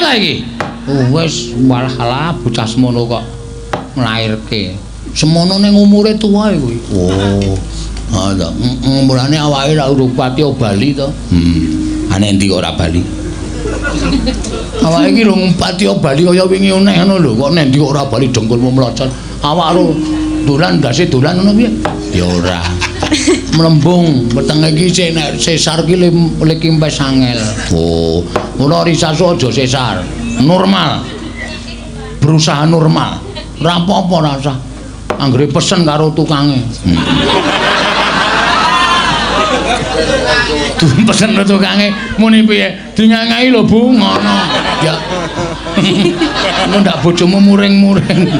ta iki? Wis walah bocah semono kok nglairke. Semono ning umure tuwa kuwi. Oh. Ha ta. Mulane awake ra urung pati bali to. Ane endi ora bali? Awake iki rung pati bali kaya wingi eneh ngono lho. Kok nek ndi ora bali dengkulmu mlocot. Awak karo dolan ndase dolan ngono piye? Ya ora. Mlembung wetenge iki sesar ki le kimpes angel. Oh, ora risas aja sesar. Normal. Berusaha normal. Ora apa-apa ora usah. Anggere pesen karo tukange. Pesen karo tukange muni piye? Dingangai lho Bu, ngono. Ya. Engko ndak bojomu muring-muring.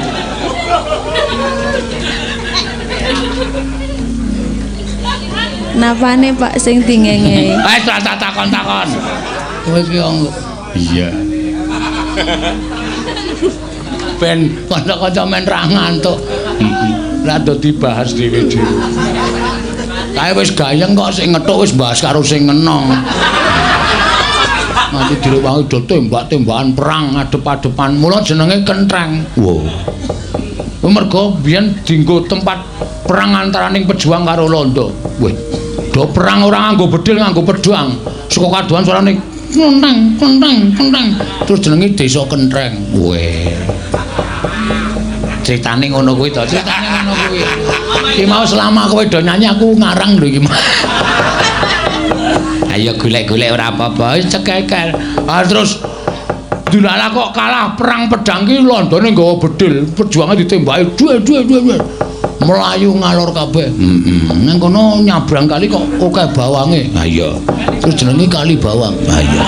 Napane Pak sing dingenge? Tak takon. Kowe iki iya. Ben kanca-kanca men ra ngantuk. Lah dadi bahas dhewe-dhewe. Kae wis gayeng kok sing ngethuk wis bahas karo sing ngenong. Nanti direwangi do tembak-tembakan perang adep-adepan. Mula jenenge kentreng. Wow. Mergo biyen dienggo tempat perang antaraning pejuang karo Londo. Weh. Do perang ora nganggo bedil, nganggo pedang. Saka kaduan suarane kentreng. Terus jenenge Desa Kentreng. Weh. Ceritane ngono kuwi to, ceritane ngono kuwi. Iki mau selama kowe do nyanyi aku ngarang lho iki. Ayo golek-golek ora apa-apa, cekekel. Terus dilala kok kalah perang pedang ki Londone nggawa bedil, perjuangan ditembaki duwe. Melayu ngalor kabeh. Nang kono nyabrang kali kok akeh bawange. Ha iya. Terus jenenge Kali Bawang. Ha iya.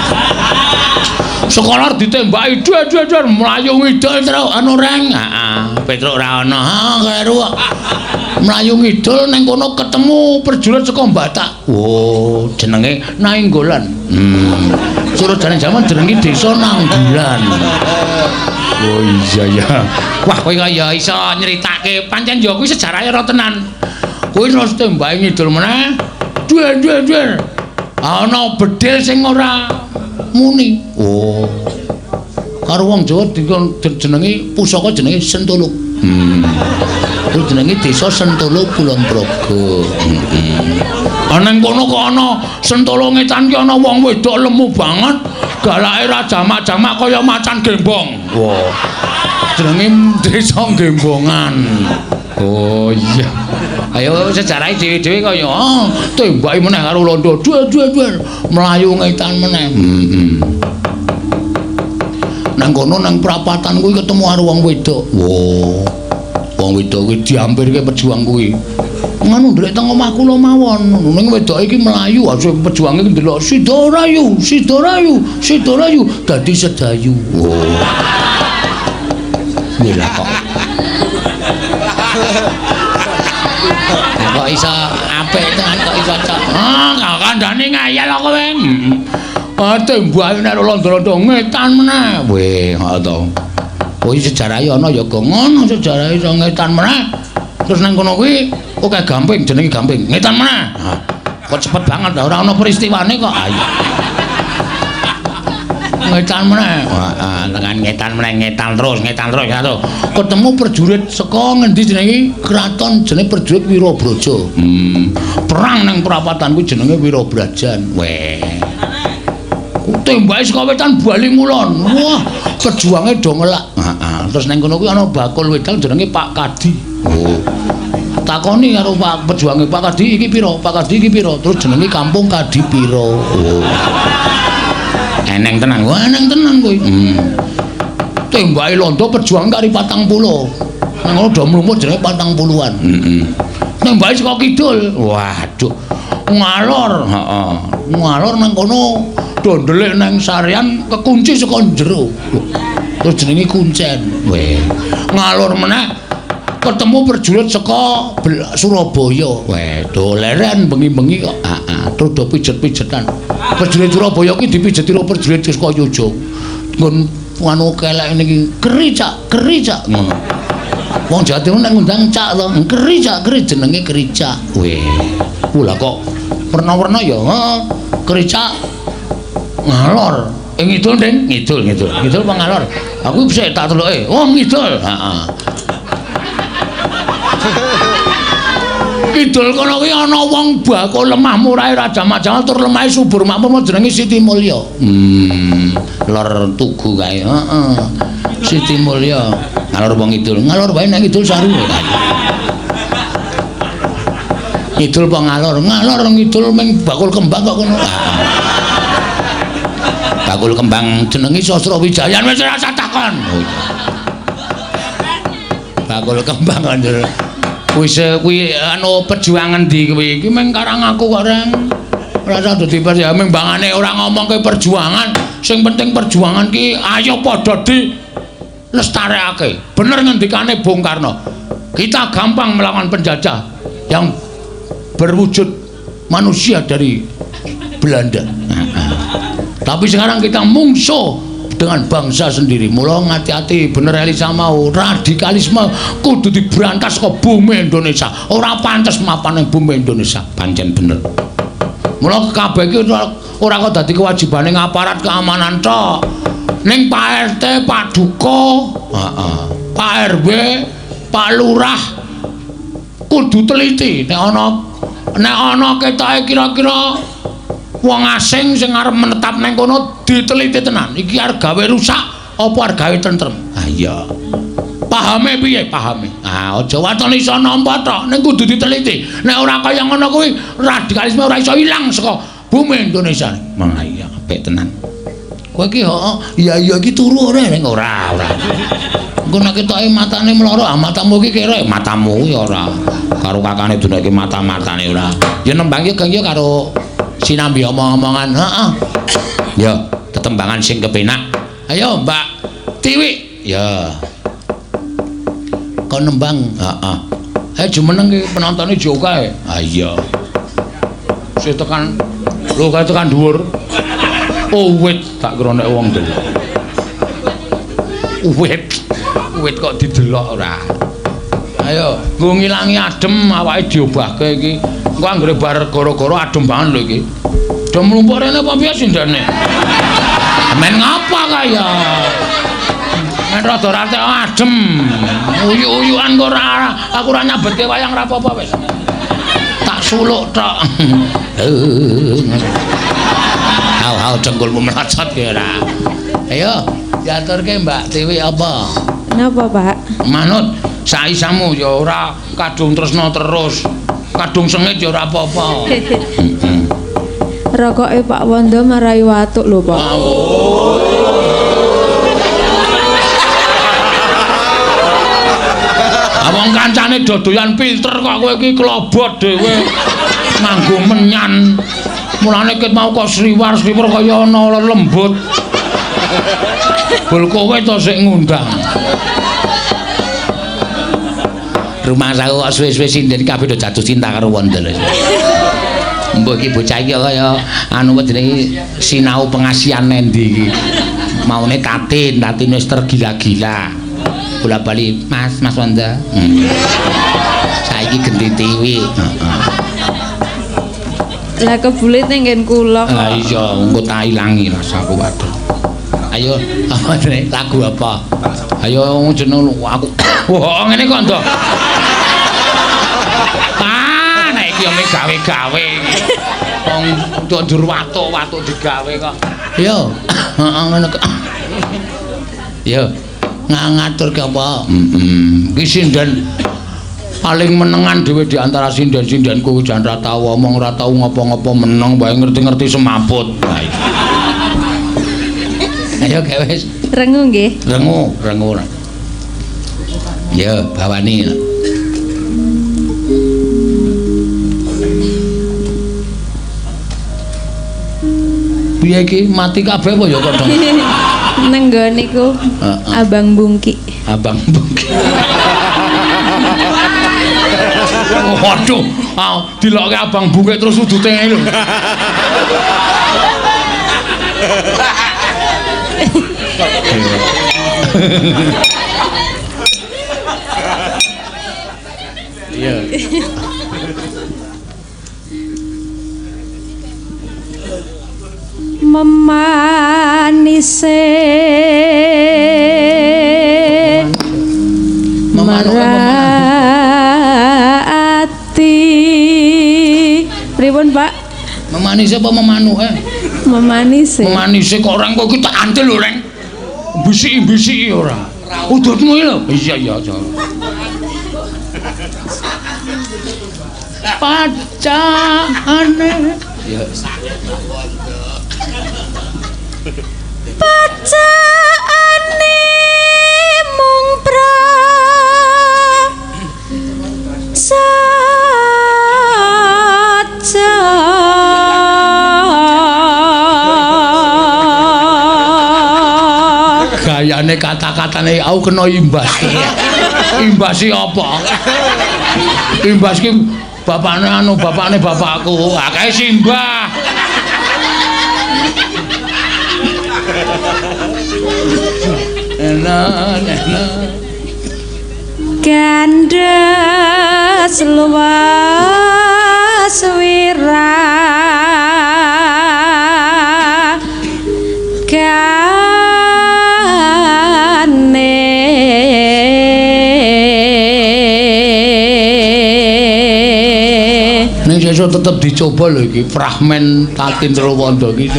Sekolah ditembaki duwe melayu ngidul terus anu reng. Heeh, Petruk ra ono. Ha kleru kok. Melayu ngidul nang kono ketemu prajurit saka Batak. Oh, jenenge Nainggolan. Suruh jaman jenenge Desa Nanggulan. Oh iya ya. Wah, kowe kaya iso nyeritake pancen ya kuwi sejarahe ora tenan. Kowe terus tembake ngidul meneh. Duwe. Ana bedil sing ora muni. Oh. Karo wong Jawa jenenge pusaka jenenge Sentuluk. Terus jenenge Desa Sentuluk Kulon Progo. Ana kono kok ana Sentuluk ngetan ki ana wong wedok lemu banget. Galake ra jamak-jamak kaya macan gembong. Wah. Jenenge Desa Gembongan. Oh iya. Ayo sejarahe dhewe-dhewe kaya tembaki meneh karo Londo. Duwe. Melayu ngetan meneh. Nang kono nang prapatan kuwi ketemu karo wong wedok. Wo. Wong wedok kuwi diampirke pejuang kuwi. Nganu ndelok teng omahku lho mawon. Ning wedok iki melayu, asih pejuange ndelok Sidorayu dadi sedayu. Wo. Mila kok. Kok iso apik tenan kok iso cocok. Kok kandhane ngayal kok kowe. Tembake nek Londo-londo ngetan meneh. Weh, ngono to. Oh iki sejarahe ana ya kok ngono sejarahe iso ngetan meneh. Terus nang kono kuwi oke gamping jenenge gamping. Ngetan meneh. Kok cepet banget ora ana peristiwane kok. Ayo. Ngetan meneh. Heeh, tekan ngetan meneh, ngetan terus ya to. Ketemu prajurit saka ngendi jenenge kraton jenenge prajurit Wirabraja. Perang nang perapatan kuwi jenenge Wirabrajan. Weh. Tembake saka wetan bali ngulon. Wah, pejuange do ngelak. Heeh. Terus nang kono kuwi ana bakul wedang jenenge Pak Kadi. Oh. Takoni karo Pak pejuange Pak Kadi iki pira? Pak Kadi iki pira? Terus jenenge kampung Kadi pira? Oh. Eneng tenan. Wah, eneng tenan kuwi. Tembake Londo pejuang kari 40. Nang ngono do mlumut jenenge 40-an. Tembake saka kidul. Waduh. Ngalor, heeh. Ngalor nang kono do ndelik nang sarean kekunci saka jero. Terus jenenge kuncen. Weh. Ngalor meneh ketemu prajurit saka Surabaya. Weh, do leren bengi-bengi kok. Heeh, terus do pijet-pijetan. Prajurit Surabaya kuwi dipijeti karo prajurit saka Yojo. Nggon anu kelek niki kericak ngono. Wong Jawa Timur nek ngundang cak to, kericak jenenge kericak. Weh. Lha kok werna-werna ya, kericak ngalor. Ngidul, Ding. Ngidul. Ngidul apa ngalor? Aku bisa tak teluke. Oh, ngidul. Heeh. Kidul kono kuwi ana wong bakul lemah murahe Raja Majapahit tur lemahe subur makmur jenenge Siti Mulya. Lor tugu kae. Heeh. Siti Mulya. Ngalor wong ngidul. Ngalor wae nek ngidul saru. Ngidul apa ngalor? Ngalor ngidul ming bakul kembang kok kono. Bakul kembang jenenge Sastra Wijayan wis ora usah takon. Bakul kembang kanjel. Wis kuwi anu perjuangan ndi kuwi iki meng karang aku kok Reng. Ora usah dadi ya membangane ora ngomongke perjuangan, sing penting perjuangan ki ayo padha di lestarekake. Bener ngendikane Bung Karno. Kita gampang melawan penjajah yang berwujud manusia dari Belanda. Tapi sekarang kita mungsuh dengan bangsa sendiri. Mula ngati-ati bener Elisa mau radikalisme kudu diberantas ke bumi Indonesia. Ora pantes mapan ning bumi Indonesia. Pancen bener. Mula kabeh iki ora kok dadi kewajibane aparat keamanan tok. Ning Pak RT, Pak Duko, Pak RW, Pak Lurah kudu teliti nek ana ketoke kira-kira wong asing sing arep menetap nang kono diteliti tenan. Iki arep gawe rusak apa arep gawe tentrem? Ah iya. Pahame piye? Pahame. Ah aja watone iso nampa tok, ning kudu diteliti. Nek ora kaya ngono kuwi radikalisme ora iso ilang saka bumi Indonesia. Mang iya apik tenan. Kowe iki iya iki turu ora ning ora. Engko nek ketoke matane mloro, matamu iki kere matamu ya ora. Karo kakane duneke mata-matane ora. Ya nembang ya Kang ya karo sinambi omong-omongan. Heeh. Ya, tetembangan sing kepenak. Ayo, Mbak Tiwi. Ya. Kon nembang. Heeh. Jumeneng iki penontone jo kae. Ha iya. Sing tekan lho kae tekan dhuwur. Oh, wit tak kira nek wong delok. Wit kok didelok ora. Ayo, nggo ngilangi adem awake diobahke iki. Engko anggere bar gara-gara adem banget lho iki. Do mlumpuk rene apa piye sindane? Men ngapa kaya? Men rada-rada adem. Uyu-uyuan kok ora aku ora nyabetke wayang ora apa-apa wis. Tak suluk tok. Hau cengkulmu melacot ya ora. Ayo, diaturke Mbak Tiwi apa? Napa, Pak? Manut saisamu ya ora kadung tresno terus. Kadung sengit ya ora apa-apa. Rokoke Pak Wanda marai watuk lho, Pak. Wong kancane dodoyan filter kok kowe iki klobot dhewe. Nganggo menyan. Mulane ket mau kok sriwar kaya ana lembut. Bol kowe to sik ngundang. Rumah saya kok suwe-suwe sinden kabeh do jatuh cinta karo Wanda lho. Mbok iki bocah iki kaya anu jenenge sinau pengasihan endi iki. Maune tatin wis tergila-gila. Bola-bali Mas Wanda. Saiki genti Tiwi. Lah kebulit ning nggen kula kok. Lah iya, engko tak ilangi rasaku waduh. Ayo, apa jenenge lagu apa? Ayo jeneng aku. Wah, ngene kok ndok. Nek iki yo gawe-gawe. Wong ndur watuk digawe kok. Yo, heeh ngono kok. Yo, ngatur ke apa? Ki sinden paling menengan dhewe di antara sinden-sindenku jan ra tau omong, ra tau ngopo-ngopo meneng wae ngerti-ngerti semaput. Ayo gawe wis. Rengu nggih. Rengu. Ya, bawani. Piye iki mati kabeh apa ya kok? Neng nggon niku Abang Bungki. Abang Bungki. Waduh, dilokke Abang Bungki terus udute ngene lho. Iya. memanise merati pripun Pak? Memanise apa memanuke? Memanise. Memanise kok orang kok tak antil lho Reng. Bisiki-bisiki ora. Udutmu iki lho. Iya. Pacane. Ya. Pacane mung saja gayane kata-katane aku kena imbas. Imbasi apa? Imbas ki bapakne bapakku. Akeh simbah. Enak. Gandes luas wira ning sesuk tetep dicoba lho iki fragmen Tatin Trowanda iki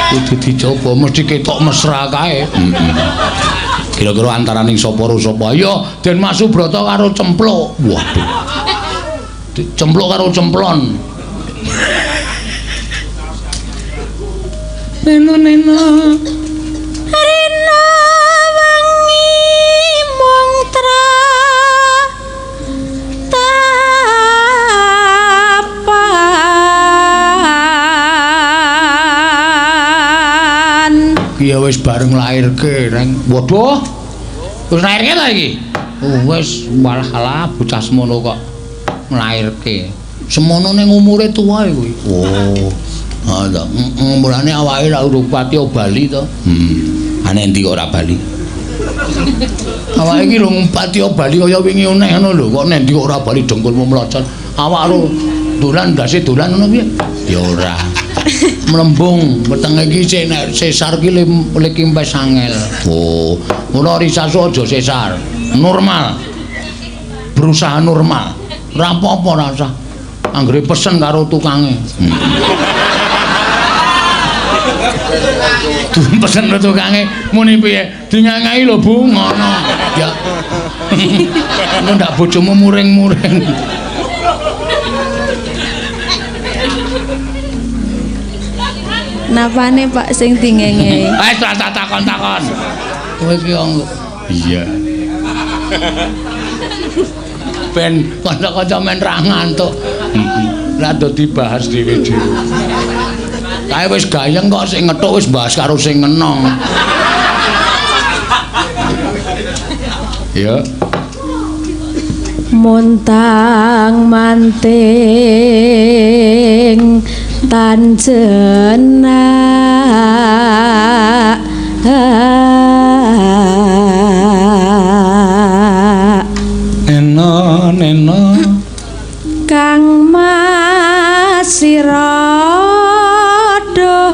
kudu dicoba mesti ketok mesra kae. Kira-kira antaraning sapa karo sapa? Ya Den Mas Subrata karo Cempluk. Waduh. Cempluk karo Cemplon. Neno Rina wengi mung tapan. Ya wis bareng lairke, Reng. Waduh. Wis lairke ta iki? Wis malah bocah semono kok nglairke. Semono ning umure tuwa kuwi. Oh. Ha ta. Mulane awake ra urung pati bali to. Ane endi kok ora bali? Awake iki rung pati bali kaya wingi eneh ngono lho. Kok nek endi kok ora bali dengkulmu mlocot. Awak karo dolan ndase dolan ngono piye? Ya ora. Mlembung wetenge iki sesar ki le kimpes angel. Oh, ngono risasu aja sesar. Normal. Berusaha normal. Ora apa-apa ora usah. Anggere pesen karo tukange. Pesen karo tukange muni piye? Dingangai lho, Bu, ngono. Ya. Ngono ndak bojomu muring-muring. Napane Pak sing dingenge? Tak takon. Kowe iki iya. Ben kanca-kanca men ra ngantuk. Lah do dibahas dhewe-dhewe. Kae wis gayeng kok sing ngethuk wis bahas karo sing ngenong. Ya. Montang manting tanjena neno kang masira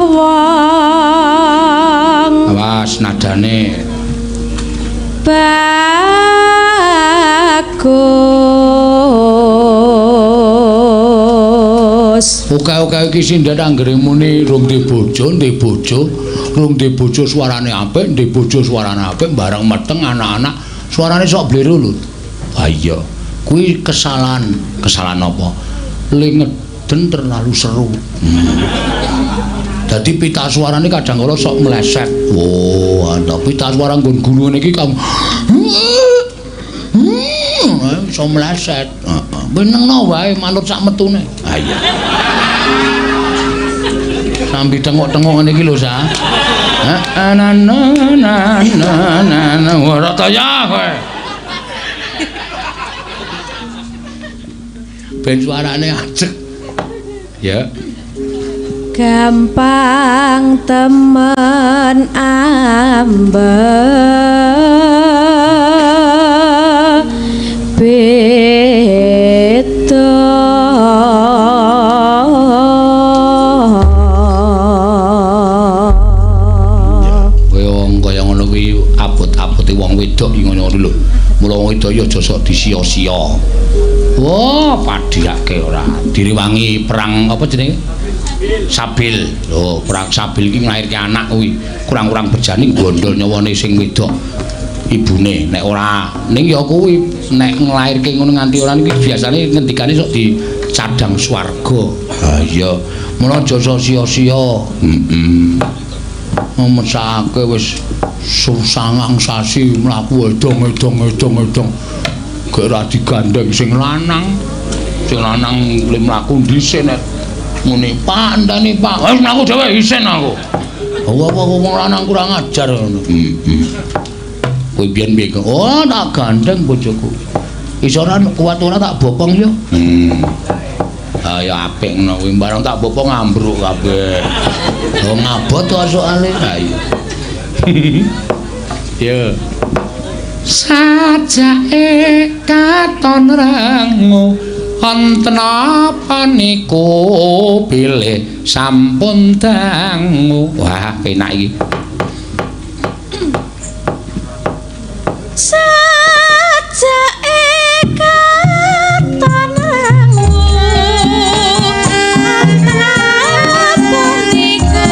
wong awas nadane bagus. Oke iki sindhet anggere muni rung di bojo, rung di bojo suarane apik, di bojo suarane apik, bareng meteng anak-anak suarane sok bleru lho. Ah iya, kuwi kesalahan apa? Lingeden terlalu seru. Dadi pita suarane kadang kala sok meleset. Oh, ana pita suara nggon gulune iki kamu. Iso meleset. Benengno wae manut sak metune. Ah iya. Sambil tengok-tengok ngene iki lho, Sa. Na ora taya kowe. Ben suarane ajeg. Ya. Gampang temen beda kaya ngono kuwi abot-abote wong wedok iki ngono lho. Mula wong wedok ya aja sok disia-sia. Wah, padhiake ora. Direwangi perang apa jenenge? Sabil. Lho, perang Sabil iki nglairke anak kuwi. Kurang-kurang bejani gondol nyawane sing wedok. Ibune nek ora ning ya kuwi nek nglairke ngono nganti ora iki biasane ngendikane sok dicadang swarga. Ha iya. Mula aja sok sia-sia. Mesake wis sangang sasi mlaku edong. Gek ora digandeng sing lanang. Sing lanang le mlaku dhisik nek muni Pak ndane Pak. Wis mlaku dhewe isin aku. Apa wong lanang kurang ajar ngono. Kowe biyen piye? Oh, tak gandeng bojoku. Iso ora kuat ora tak bopong yo. Ah ya apik ngono kuwi bareng tak bopong ambruk kabeh. Oh ngabot to soalé. Ha iya. Yo. Sajake katon rangu wonten apa niku pilih sampun dangu. Wah, enak iki. Sajake katon rangu wonten apa niku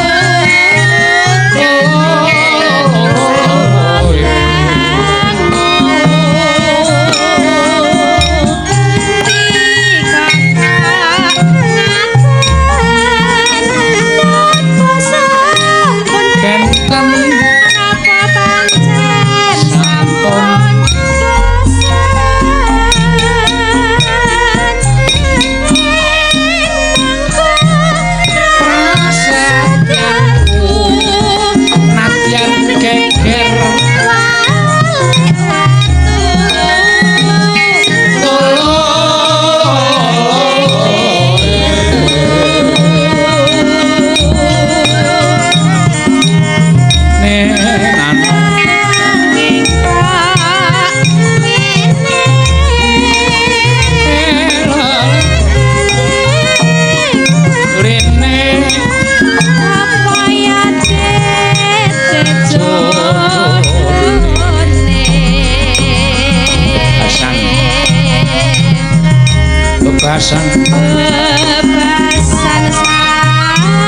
bebasan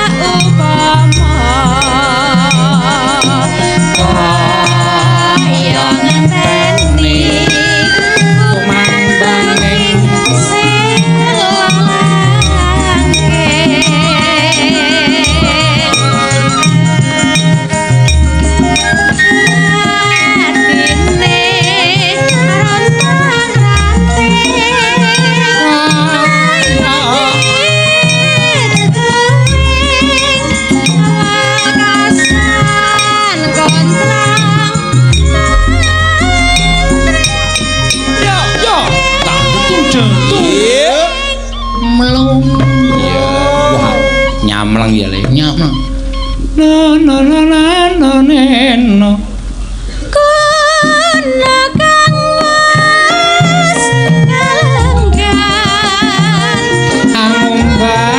saupama kaya ngenteni kumandanging sing langke nyamlang ya le nyamlang no kono kang wis kalenggan angumbar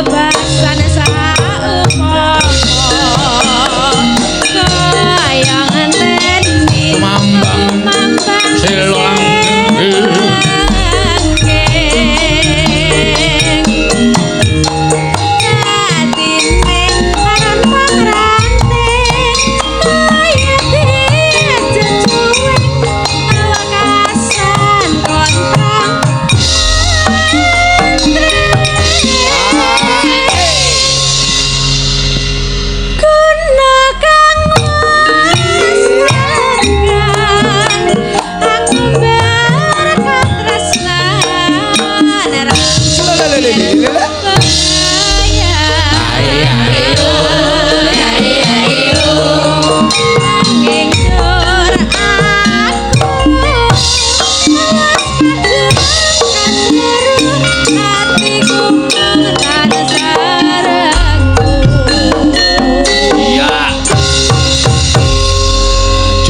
Bebasan saumpama kaya ngenteni Mambang silang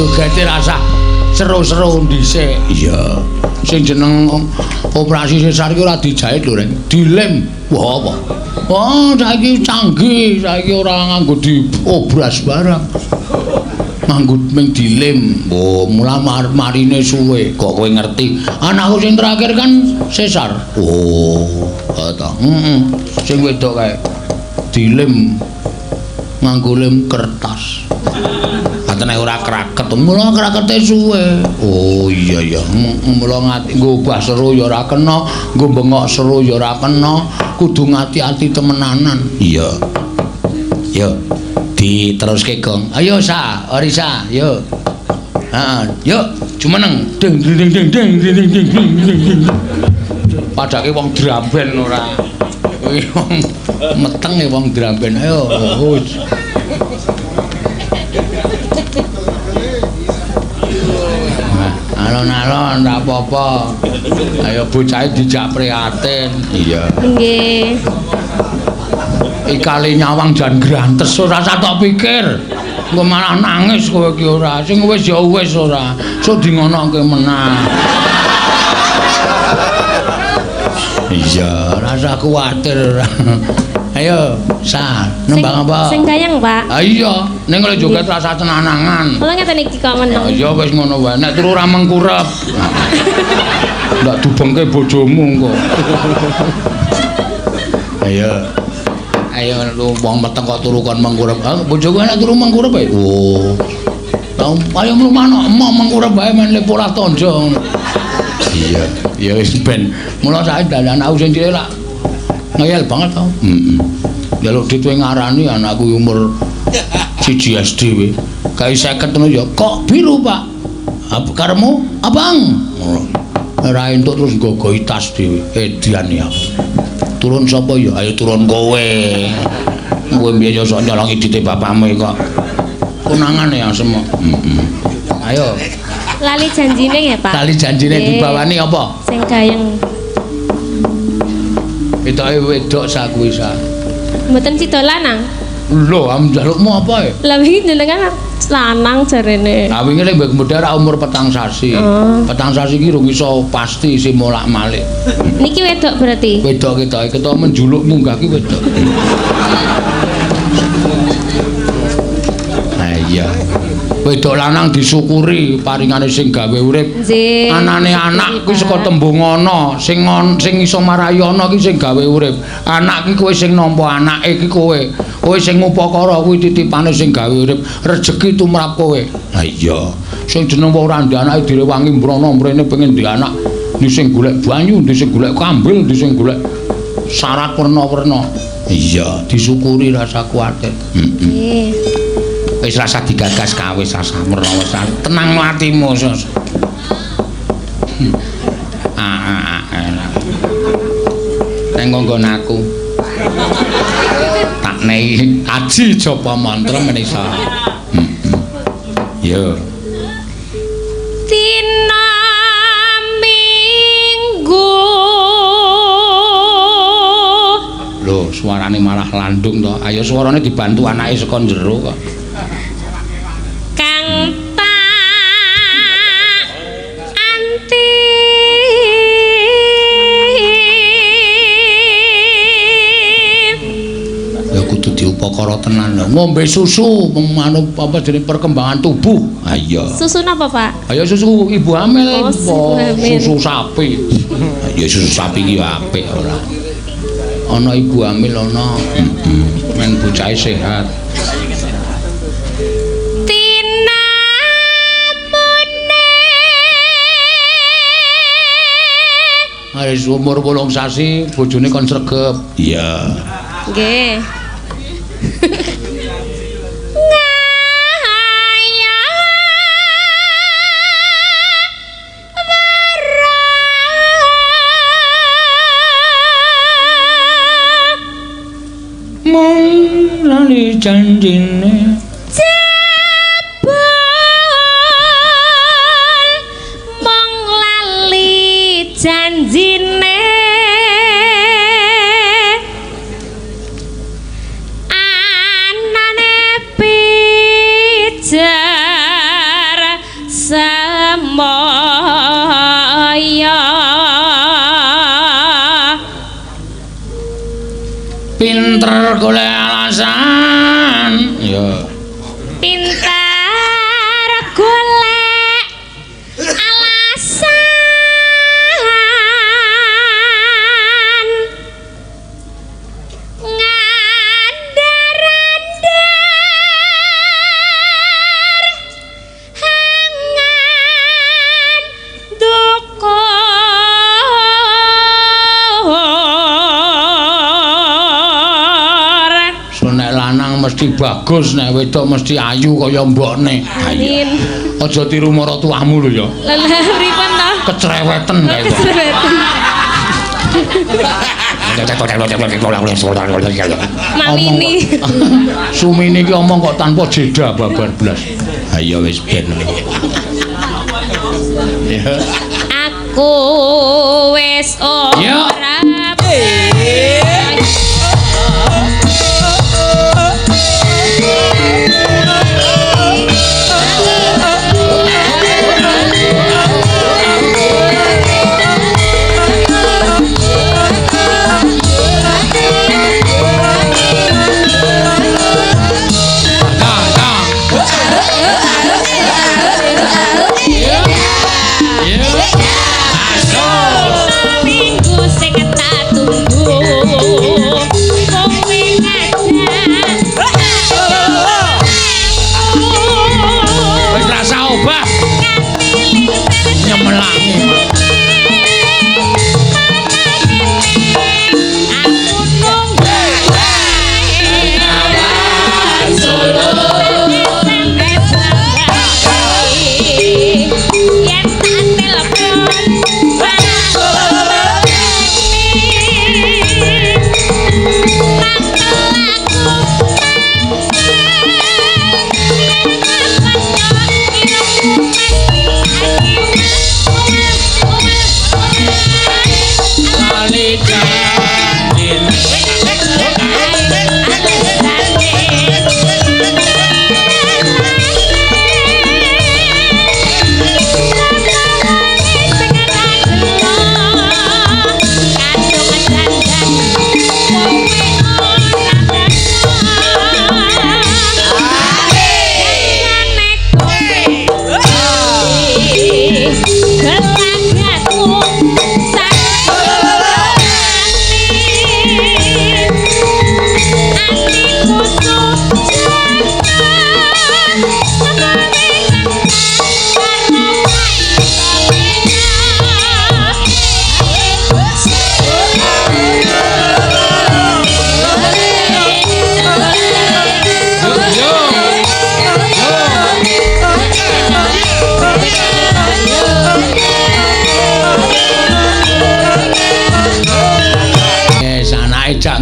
jogete rasa seru-seru dhisik. Iya. Sing jeneng operasi sesar ki ora dijahit lho, Reng. Dilem. Wah apa? Wah, saiki canggih, saiki ora nganggo diobras barang. Nganggo ming dilem. Oh, mula marine suwe. Kok kowe ngerti? Anakku sing terakhir kan sesar. Oh, ta. Sing wedok kae dilem nganggo lem kertas. Nek ora kraket, mula krakete suwe. Oh iya. Mula ngati nggo obah seru ya ora kena, nggo bengok seru ya ora kena, kudu ngati-ati temenanan. Iya. Yo, diteruske, Gong. Ayo Sa, Orisa, yo. Heeh, yo, jumeneng. Ding ding ding ding ding ding ding. Padake wong drum band ora. Kuwi wong meteng e wong drum band. Ayo, alon-alon ndak apa-apa. Ayo bocahe dijak prihatin. Iya. Nggih. Ikale nyawang jan grantes ora usah tok pikir. Engko malah nangis kowe ki ora. Sing wis ya wis ora. Sok dingonoke menah. Iya, ora usah kuwatir ora. Ayo, Sa, nembang apa? Sing gayang, Pak. Ah iya, ning oleh joget rasa tenanangan. Kula ngeten iki kok meneng. Ya wis ngono wae. Nek turu ra mengkurep. Ndak dubengke bojomu engko. Ayo. Ayo lu wong meteng kok turu kon mengkurep. Ah, bojoku nek turu mengkurep ae. Oh. Ayo mlumano emok mengkurep wae men le pola tonjo. Iya, ya wis ben. Mula saiki dalan aku sing cilik lak ngeyel banget tau. Jaluk ditwe ngarani anakku umur 1 SD we. Kae 50 ngono ya. Kok biru, Pak? Apa karemu? Abang. Ora entuk terus nggogohi tas dhewe. Edian ya. Turun sapa ya? Ayo turun kowe. Kowe mbiyen yo sok nyolongi dite bapakmu kok. Konangan ya semok. Ayo. Lali janjine ya, Pak. Lali janjine dibawani apa? Sing gayeng. Itoke wedok sak kuwi sa. Mboten sida lanang. Lho, am njalukmu apa e? Lah wingi jenengan lanang jarene. Lah wingi lek mbek modar umur 4 sasi. 4 sasi iki rung iso pasti isi molak-malik. Niki wedok berarti. Wedok ketoke ketok menjuluk munggah ki wedok. Nah iya. Wedok lanang disyukuri paringane sing gawe urip. Nggih. Anane anak kuwi saka tembung ana, sing iso marahi ana ki sing gawe urip. Anak ki kowe sing nampa anake ki kowe. Kowe sing ngupakara kuwi titipane sing gawe urip. Rejeki tumrap kowe. Lah iya. Sing jeneng ora ndek anake direwangi mrono mrene pengen ndek anak. Ndi sing golek banyu, ndi sing golek kambil, ndi sing golek syarat werna-werna. Iya, disyukuri rasa kuwatir. Nggih. Wis rasa digagas kawis rasa menawa tenang atimu sos. Neng nggon aku. Tak nei aji japa mantra menisa. Yo. Dina Minggu. Lho, suarane malah landung to. Ayo suarane dibantu anake saka njero kok. ngombe susu anu apa jenenge perkembangan tubuh. Ha iya. Susu napa, Pak? Ayo susu ibu hamil, Oh, susu hamil. susu sapi. Ya susu sapi ki apik ora. Ana ibu hamil ana. Men bocahe sehat. Wis umur 8 sasi bojone kon sregep. Iya. Nggih. Mong lali janjine janjine anane pijar semoyo pinter golek alasan ya pinter golek alasan mesti bagus nek wedok mesti ayu kaya mbokne. Amin. Aja tiru marang tuamu lho ya. Lah pripun to? Kecreweten kae. Mamini. Sumini ki omong kok tanpa jeda babar blas. Ha iya wis ben. Aku wis ora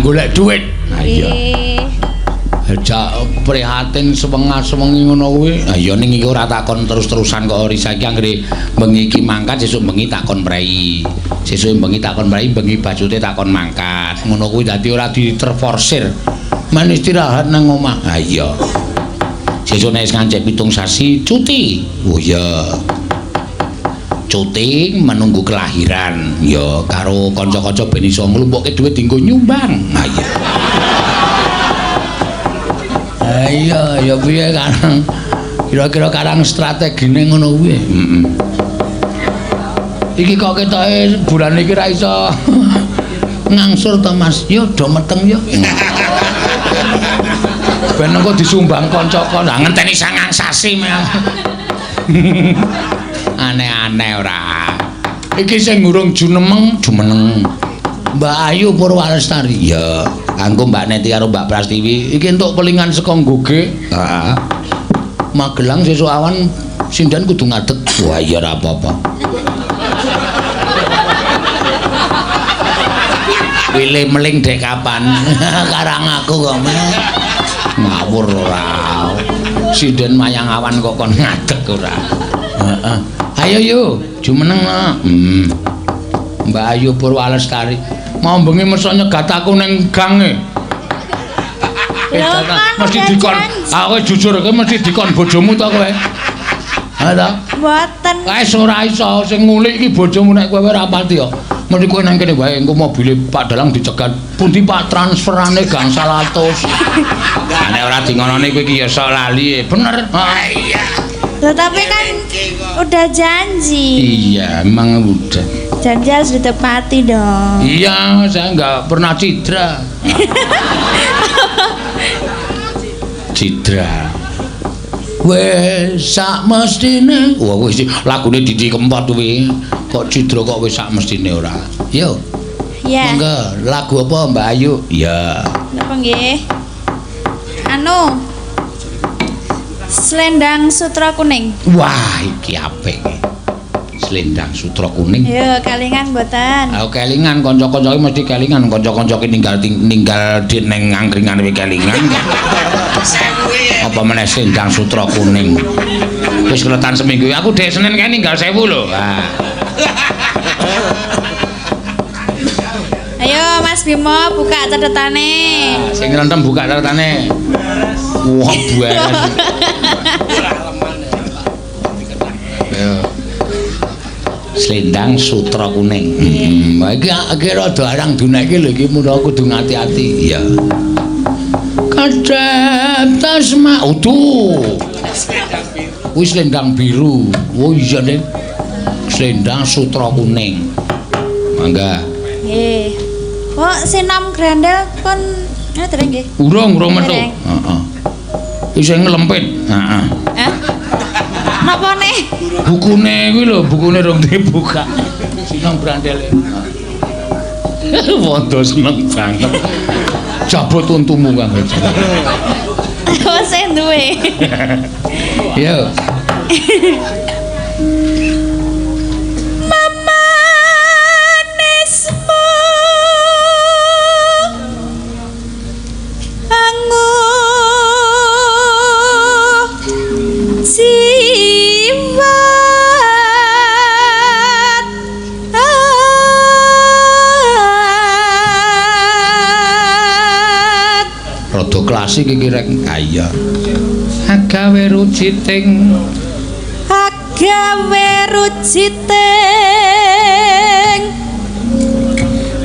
golek duit. Ha iya. Jak prihatin sewenga-sewengi ngono kuwi. Ha iya ning iki ora takon terus-terusan kok ori saiki anggere bengi iki mangkat sesuk bengi takon prei. Sesuk bengi takon prei, bengi bajute takon mangkat. Ngono kuwi dadi ora diterforsir. Men istirahat nang omah. Ha iya. Sesuk nek ngancik 7 sasi cuti. Oh iya. Cuti menunggu kelahiran ya karo kanca-kanca ben iso nglumpukke dhuwit dienggo nyumbang. Ha iya. Lah iya, ya piye Karang? Kira-kira Karang strategine ngono kuwi. Heeh. Iki kok ketoke bulan iki ra iso ngangsur to Mas. Yo do meteng yo. Ben engko disumbang kanca-kanca. Lah ngenteni 9 sasi meh. Aneh-aneh ora. Iki sing ngurung jumeneng. Mbak Ayu Purwalestari. Ya, kanggo Mbak Neti karo Mbak Prastiwi. Iki entuk kelingan saka Nggoge. Heeh. Magelang sesuk awan sindan kudu ngadeg. Wah, iya ora apa-apa. Pilih meling dek kapan? Karang aku kok meh. Ngawur ora. Sinden mayang awan kok kon ngadeg ora. Heeh. Ayo yo, jumeneng. Mbak Ayu Purwalestari. Mau bengi mesti nyegat aku ning gang e. Mesti dikon. Aku jujur kowe mesti dikon bojomu to kowe. Ha ta? Mboten. Wis ora iso sing ngulik iki bojomu nek kowe ora pati yo. Mesti kowe nang kene wae engko mobile Pak Dalang dicegat. Pundi Pak transferane gangsal atus. Nek ora dingonone kowe iki ya sok lali. Bener. Iya. Tetapi kan udah janji. Iya, emang udah. Janji harus ditepati dong. Iya, saya nggak pernah cidra. Cidra. Wes sak mestine. Wah, wis lagune Didi Kempot kuwi. Kok cidra kok wis sak mestine ora. Yo. Iya. Monggo, lagu apa Mbak Ayu? Iya. Napa nggih? Anu. Selendang Sutra Kuning. Wah, iki apik. Selendang Sutra Kuning. Yo, kelingan mboten. Aku kelingan kanca-kanca iki mesti kelingan, kanca-kanca iki ninggal di ning angkringan iki kelingan. Apa meneh Selendang Sutra Kuning. Wis kletan seminggu aku dek Senin kae ninggal 1000 lho. Ah. Ayo Mas Bimo buka catetane. Sing rentem buka catetane. Wah, buaran. Ayo. Selendang Sutra Kuning. Iki rada arang dunia iki lho iki mulo kudu ngati-ati. Iya. Kadang tasma utuh. Kuwi selendang biru. Oh iya nih. Selendang Sutra Kuning. Mangga. Nggih. Kok sinam grandel pun ngaten nggih. Urung metu. Heeh. Iki sing nglempit. Heeh. Hah? Napa nih? Bukune kuwi lho, bukune rong dibuka. Sinong brandele. Wondo seneng banget. Jabut untumu Kang. Oh, sing duwe. Yo. Mamanismu angu siwat Rada klasik iki rek. Ah iya. Agawe ruciting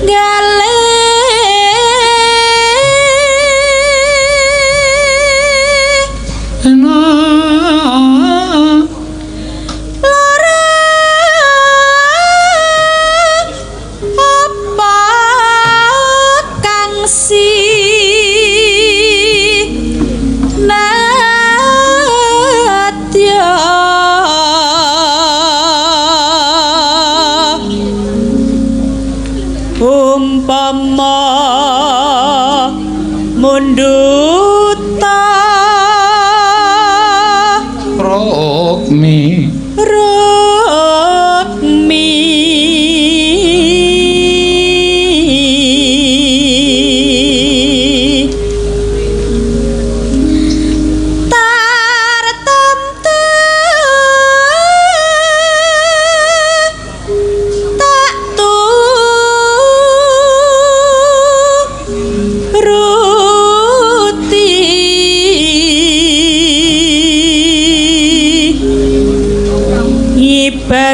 gale lara apa kang si umpama munduta Rokmi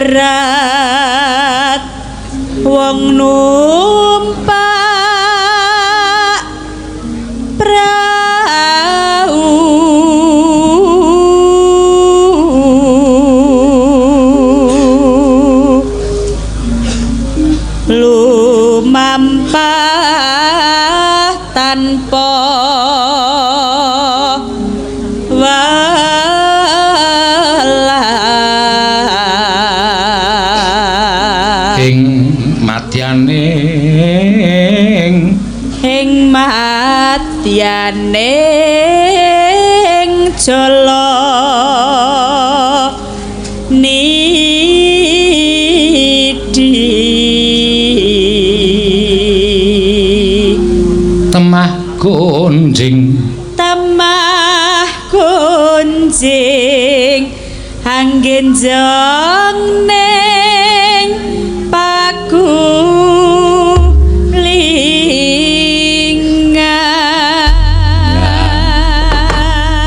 ibarat wong numpak prau madyaning ing madyaning jala temah gunjing anggen jong ning pagulingan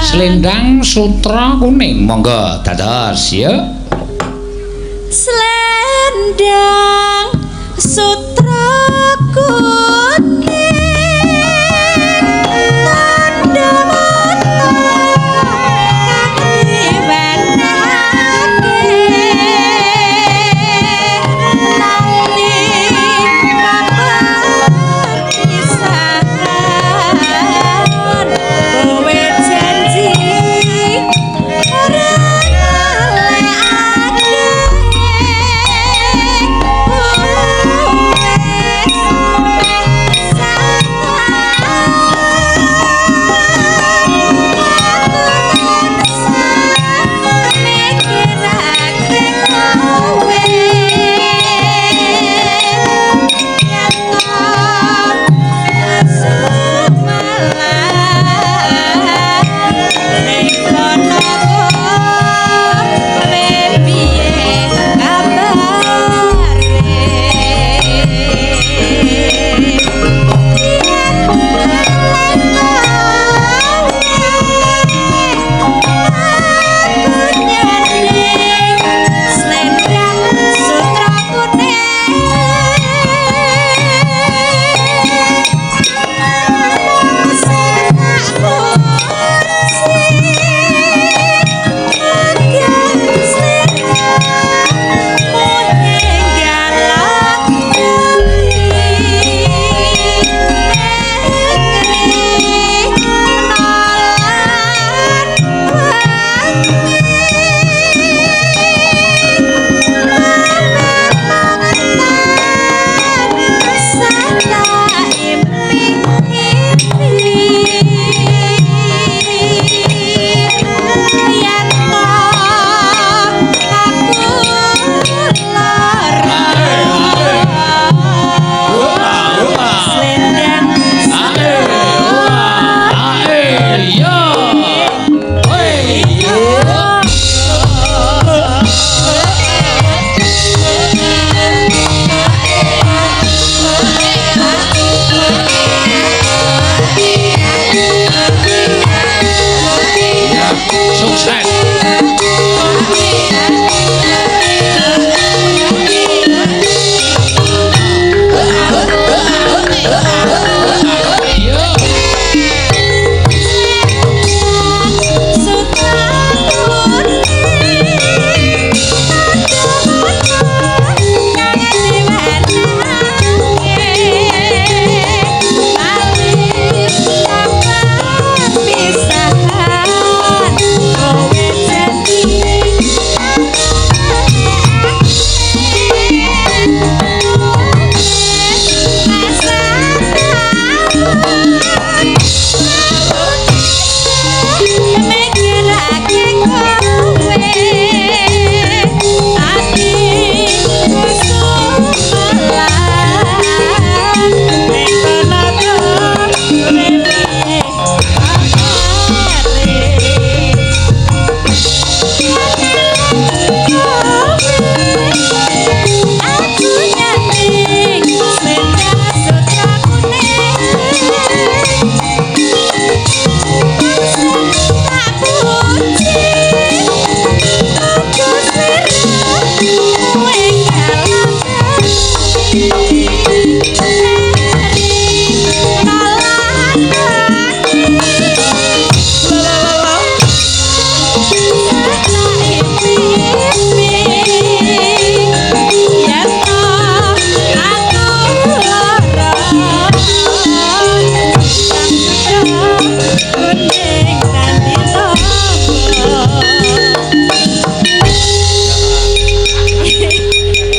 selendang sutra kuning monggo dados ya selendang sutra kuning tanda mata diwenehake nanti kapan pisahan kowe janji ora ngalekake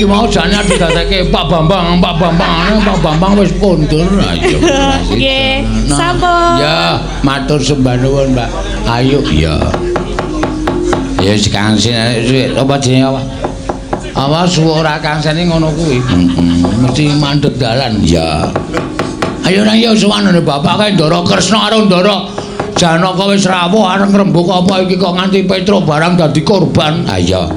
iki mau jane didadekke Pak Bambang wis kondur ayo. Nggih, sampun. Ya, matur sembah nuwun, Mbak. Ayo, ya. Ya sekangsin apa jenenge apa? Awas suara kangsane ngono kuwi. Mesti mandeg dalan. Ya. Ayo nang ya suwanane bapak kae Ndara Kresna karo Ndara Janaka wis rawuh areng rembug apa iki kok nganti Petro barang dadi korban. Ha iya.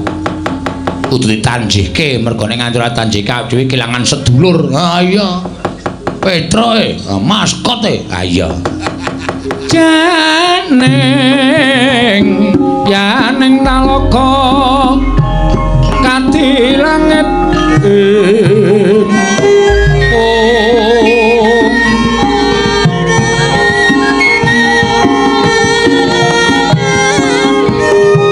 Kudu ditanjihke mergone nganti ora tanjihke dhewe kelangan sedulur. Ha iya. Petro maskote. Ha iya. Janeng yaning nalaka kanthi langit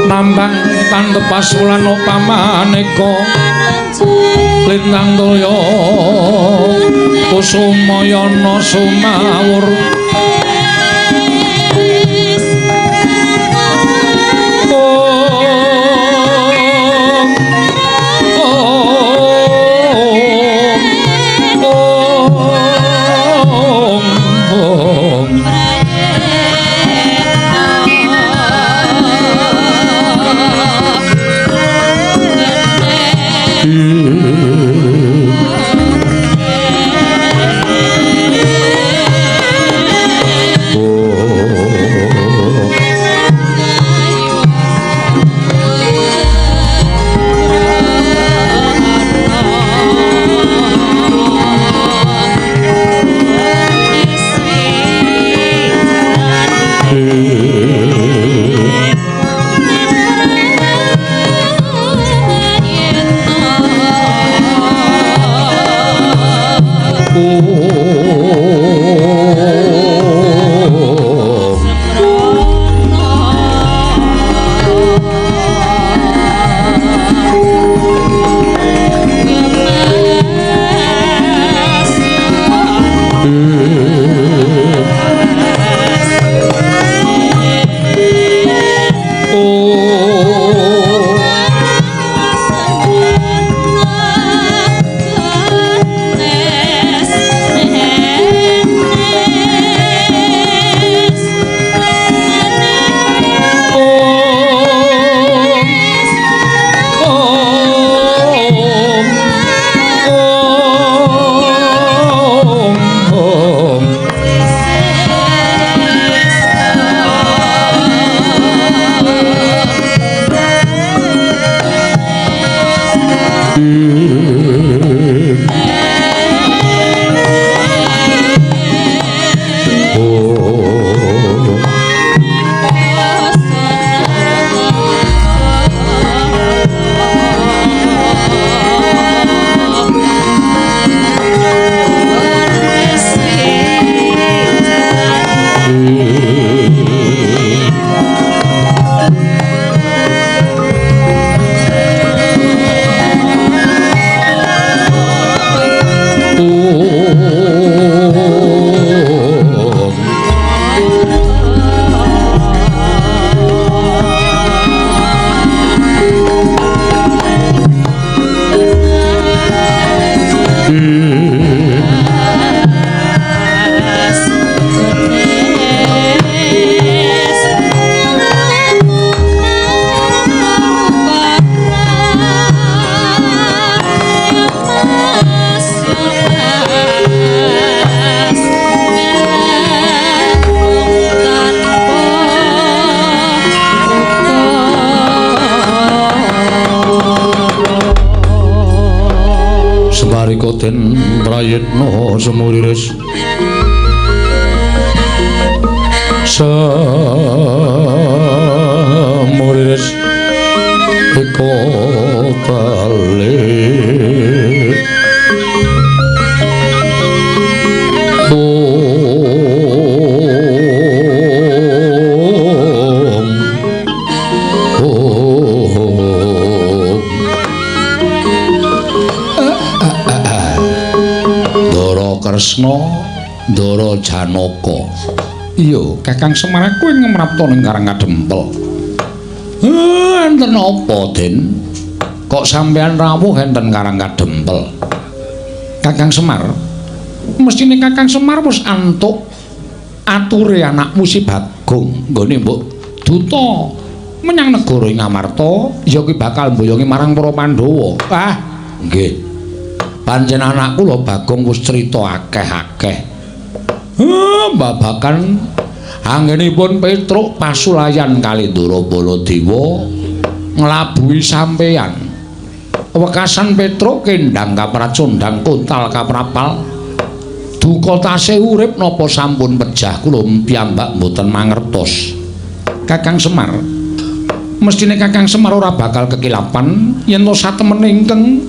nambang tantepas wulan pamaneka lintang toya kusumayana sumawur Den prayitna semuriris semuriris eko balik Kresna Ndara Janaka. Iya, Kakang Semar kuwi ngemrapta ning Karang Kadempel. Enten apa, Den? Kok sampean rawuh enten Karang Kadempel? Kakang Semar, mestine Kakang Semar wis antuk ature anakmu si Bagong nggone mbok duta menyang negara ing Amarta, ya kuwi bakal mboyongi marang para Pandhawa. Ah, nggih. Pancen anak kula Bagong wis crita akeh-akeh. Babakan anggenipun Petruk pasulayan kali Ndara Baladewa nglabuhi sampeyan. Wekasan Petruk kendhang kapracondhang kontal kaprapal. Duka tasih urip napa sampun pejah kula piyambak mboten mangertos. Kakang Semar, mestine Kakang Semar ora bakal kekilapan yen to satemene ingkang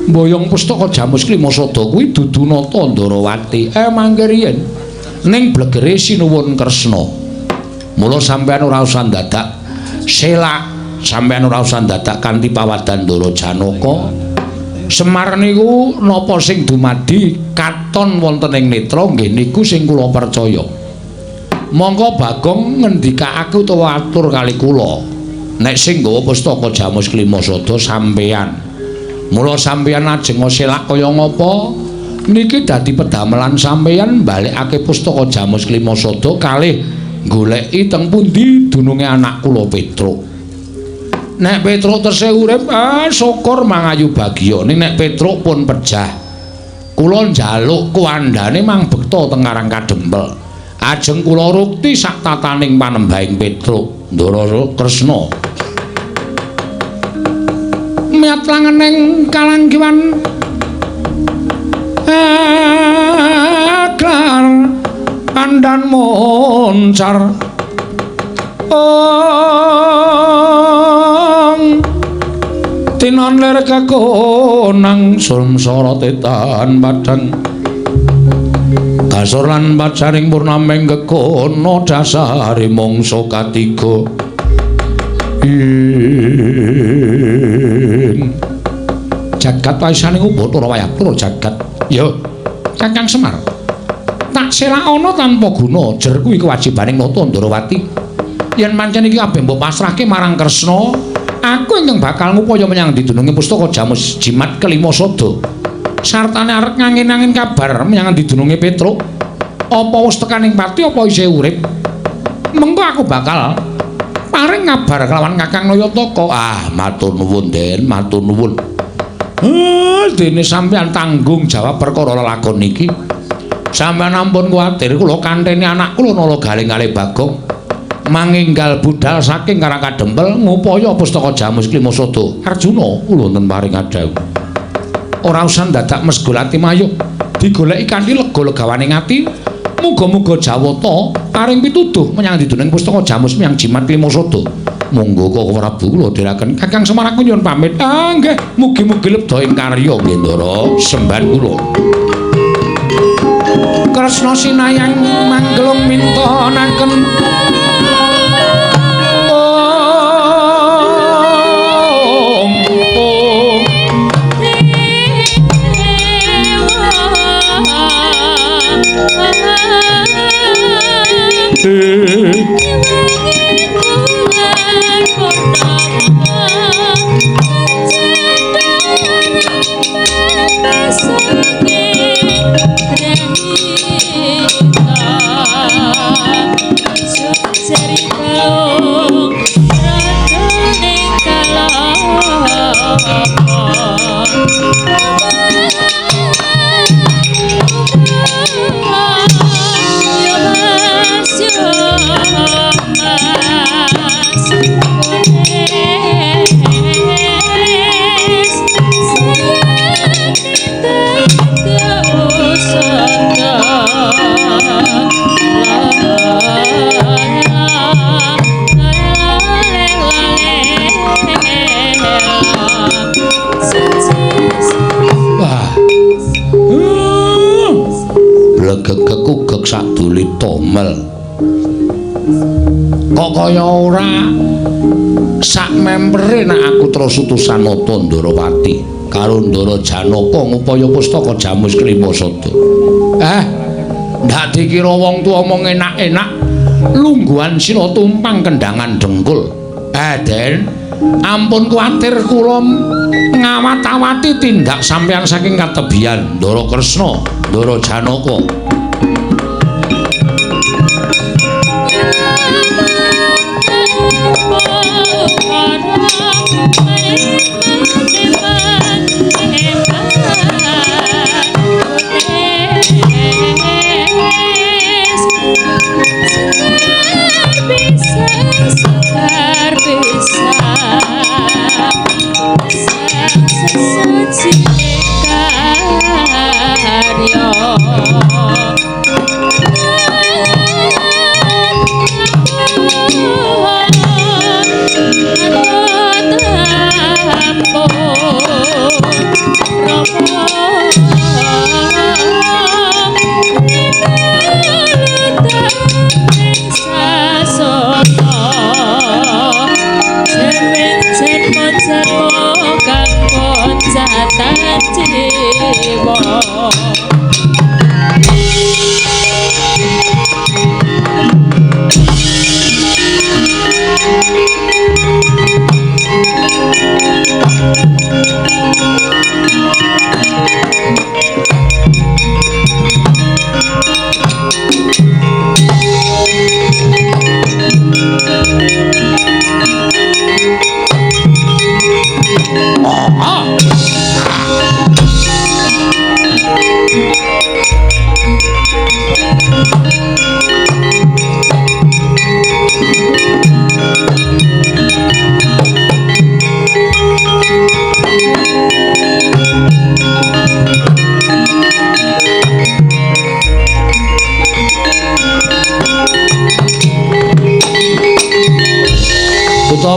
mboyong pustaka Jamus Klimasada kuwi dudu nata Ndarawati. Mangke riyen ning blegere sinuwun Kresna. Mula sampeyan ora usah dadak selak, sampeyan ora usah dadak kanthi pawadan Ndara Janaka. Semar niku napa sing dumadi katon wonten ing netra nggih niku sing kula percaya. Monggo Bagong ngendikake utawa atur kali kula. Nek sing nggawa pustaka Jamus Klimasada sampeyan. Mula sampeyan ajeng selak kaya ngapa niki dadi pedamelan sampeyan balekake pustaka Jamus Klimasada kalih goleki teng pundi dununge anak kula Petruk. Nek Petruk tesih urip, syukur mangayu bagya. Nek Petruk pun pejah, kula njaluk kuandhane mang bekta teng Karang Kadempel. Ajeng kula rukti sak tataning panembahing Petruk Ndara Kresna. Miat langeneng kalanggiwan klar andan moncar tinon ler kakonang sumsara tetan padhang kasur lan pacaring purnameng gekono dasare mangsa katiga jagat waisane ubata ora wayah jagat. Ya, Kakang Semar. Tak selak ana tanpa guna, jer kuwi kewajibaning nata Ndarawati. Yen pancen iki kabeh mbok pasrahke marang Kresna, aku ingkang bakal ngupaya menyang didununge pustaka Jamus Jimat Klimasada. Sartane arep ngangin-angin kabar menyang didununge Petruk. Apa wis tekaning pati apa isih urip? Mengko aku bakal paring kabar kelawan Kakang Nayataka. Matur nuwun, Den, matur nuwun. Dene sampeyan tanggung jawab perkara lelakon niki. Sampeyan ampun kuwatir kula kanteni anak kula nala galing kalih Bagong. Manginggal budal saking Karang Kadempel ngupaya pustaka Jamus Klimasada. Arjuna kula wonten paring adhawu. Ora usah dadak mesgul ati mayuk. Digoleki kanthi lega-legawaning ati. Muga-muga Jawata paring pituduh menyang diduning pustaka Jamus Miang Jimat Klimasada. Monggo Kakang Prabu kula dherekaken Kakang Semar aku nyuwun pamit. Nggih, mugi-mugi lebda ing karya nggih Ndara semban kula. Kresna sinayang manglung mintonaken gegek sak duli tomel. Kok kaya ora sak mempere nek aku terus utusan nata Ndarawati karo Ndara Janaka ngupaya pustaka Jamus Klimasada. Ndak dikira wong tuwa omong enak-enak lungguhan sira tumpang kendhangan dengkul. Den, ampun kuwatir kula ngawat-awati tindak sampeyan saking katebian Ndara Kresna, Ndara Janaka.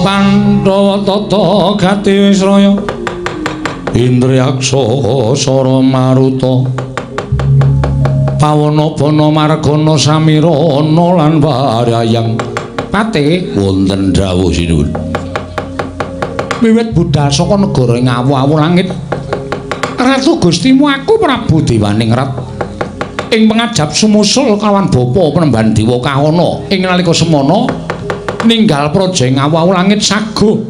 Pandhawa tata gati Wisraya Indriyaksa Sara Maruta Pawana Bana Margana Samirana lan Waryayang Pate wonten dawuh sinuwun wiwit budhal saka negara ing awu-awu langit Ratu Gustimu aku Prabu Dewaningrat ing pangajap sumusul kalawan bapa Penemban Dewa Kahana ing nalika semana ninggal praja ing awu-awu langit sago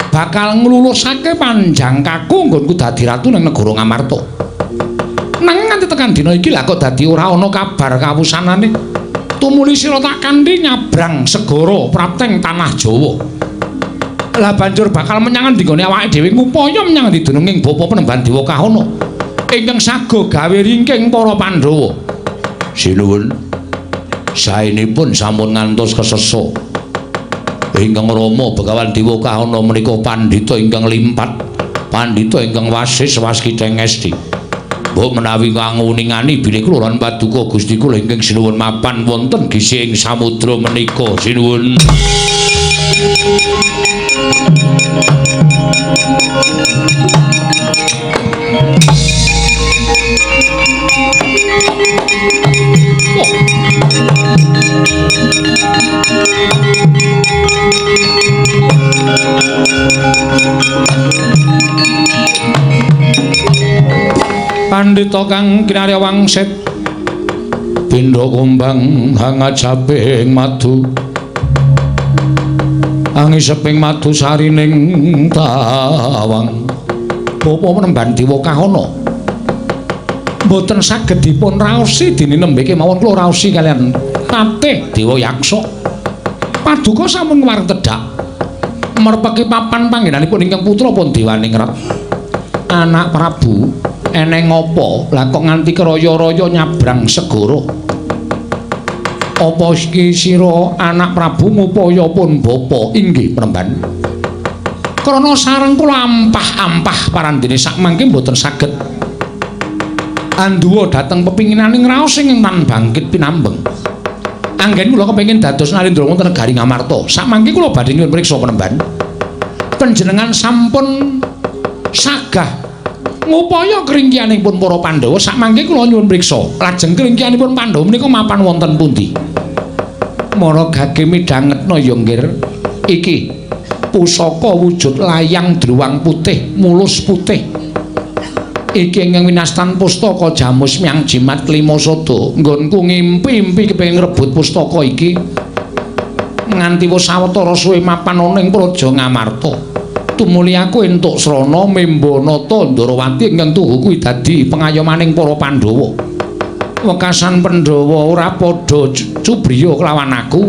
bakal nglulusake panjang kaku nggonku dadi ratu ning negara Ngamarta. Nanging nganti tekan dina iki lha kok dadi ora ana kabar kawusanane. Tumuli sira tak kandhi nyabrang segara prapteng tanah Jawa. Lah banjur bakal menyang nggone awake dhewe ngupaya menyang dununging bapa Penemban Dewa Kahana ingkang sago gawe ringking para Pandhawa. Sinuwun saenipun sampun ngantos kesesa. Ingkang Rama Begawan Dewa Kahana menika pandhita ingkang limpat, pandhita ingkang wasis waskitheng esti. Mbok menawi nguningani bilih kula lan paduka Gusti kula ingkang sinuwun mapan wonten gisih ing samudra menika sinuwun. Pandhita kang kinarya wangsit pindha kumbang hangajaping madu angiseping madu sarining tawang bapa Penemban Dewa Kahana mboten saged dipun raosi dene nembe kemawon kula raosi kalian Patih Dewa Yaksa paduka sampun wartedhak merpeki papan panggenanipun ingkang putra pun Dewaningrat anak Prabu eneng apa lah kok nganti keraya-raya nyabrang segara apa iki sira anak Prabu ngupaya pun bapa inggih Penemban krana sareng kula ampah-ampah parandene sak mangke mboten saged anduwa dhateng pepinginaning raos ing tan bangkit pinambeng anggen kula kepengin dados narendra wonten negari Ngamarta sak mangke kula badhe nyuwun priksa Penemban panjenengan sampun sagah ngupaya keringkianipun para Pandhawa sak mangke kula nyuwun priksa lajeng keringkianipun Pandhawa menika mapan wonten pundi mara gage midhangetna ya nggir iki pusaka wujud layang druwang putih mulus putih iki ingkang winastan pustaka Jamus Myang Jimat Klima Sada nggonku ngimpi-impi kepengin rebut pustaka iki nganti wis sawetara suwe mapan ana ing Praja Ngamarta. Tumuli aku entuk srana Membanata Ndarawati ingkang tuhu kuwi dadi pengayomaning para Pandhawa. Wekasan Pandhawa ora padha cubriya kelawan aku.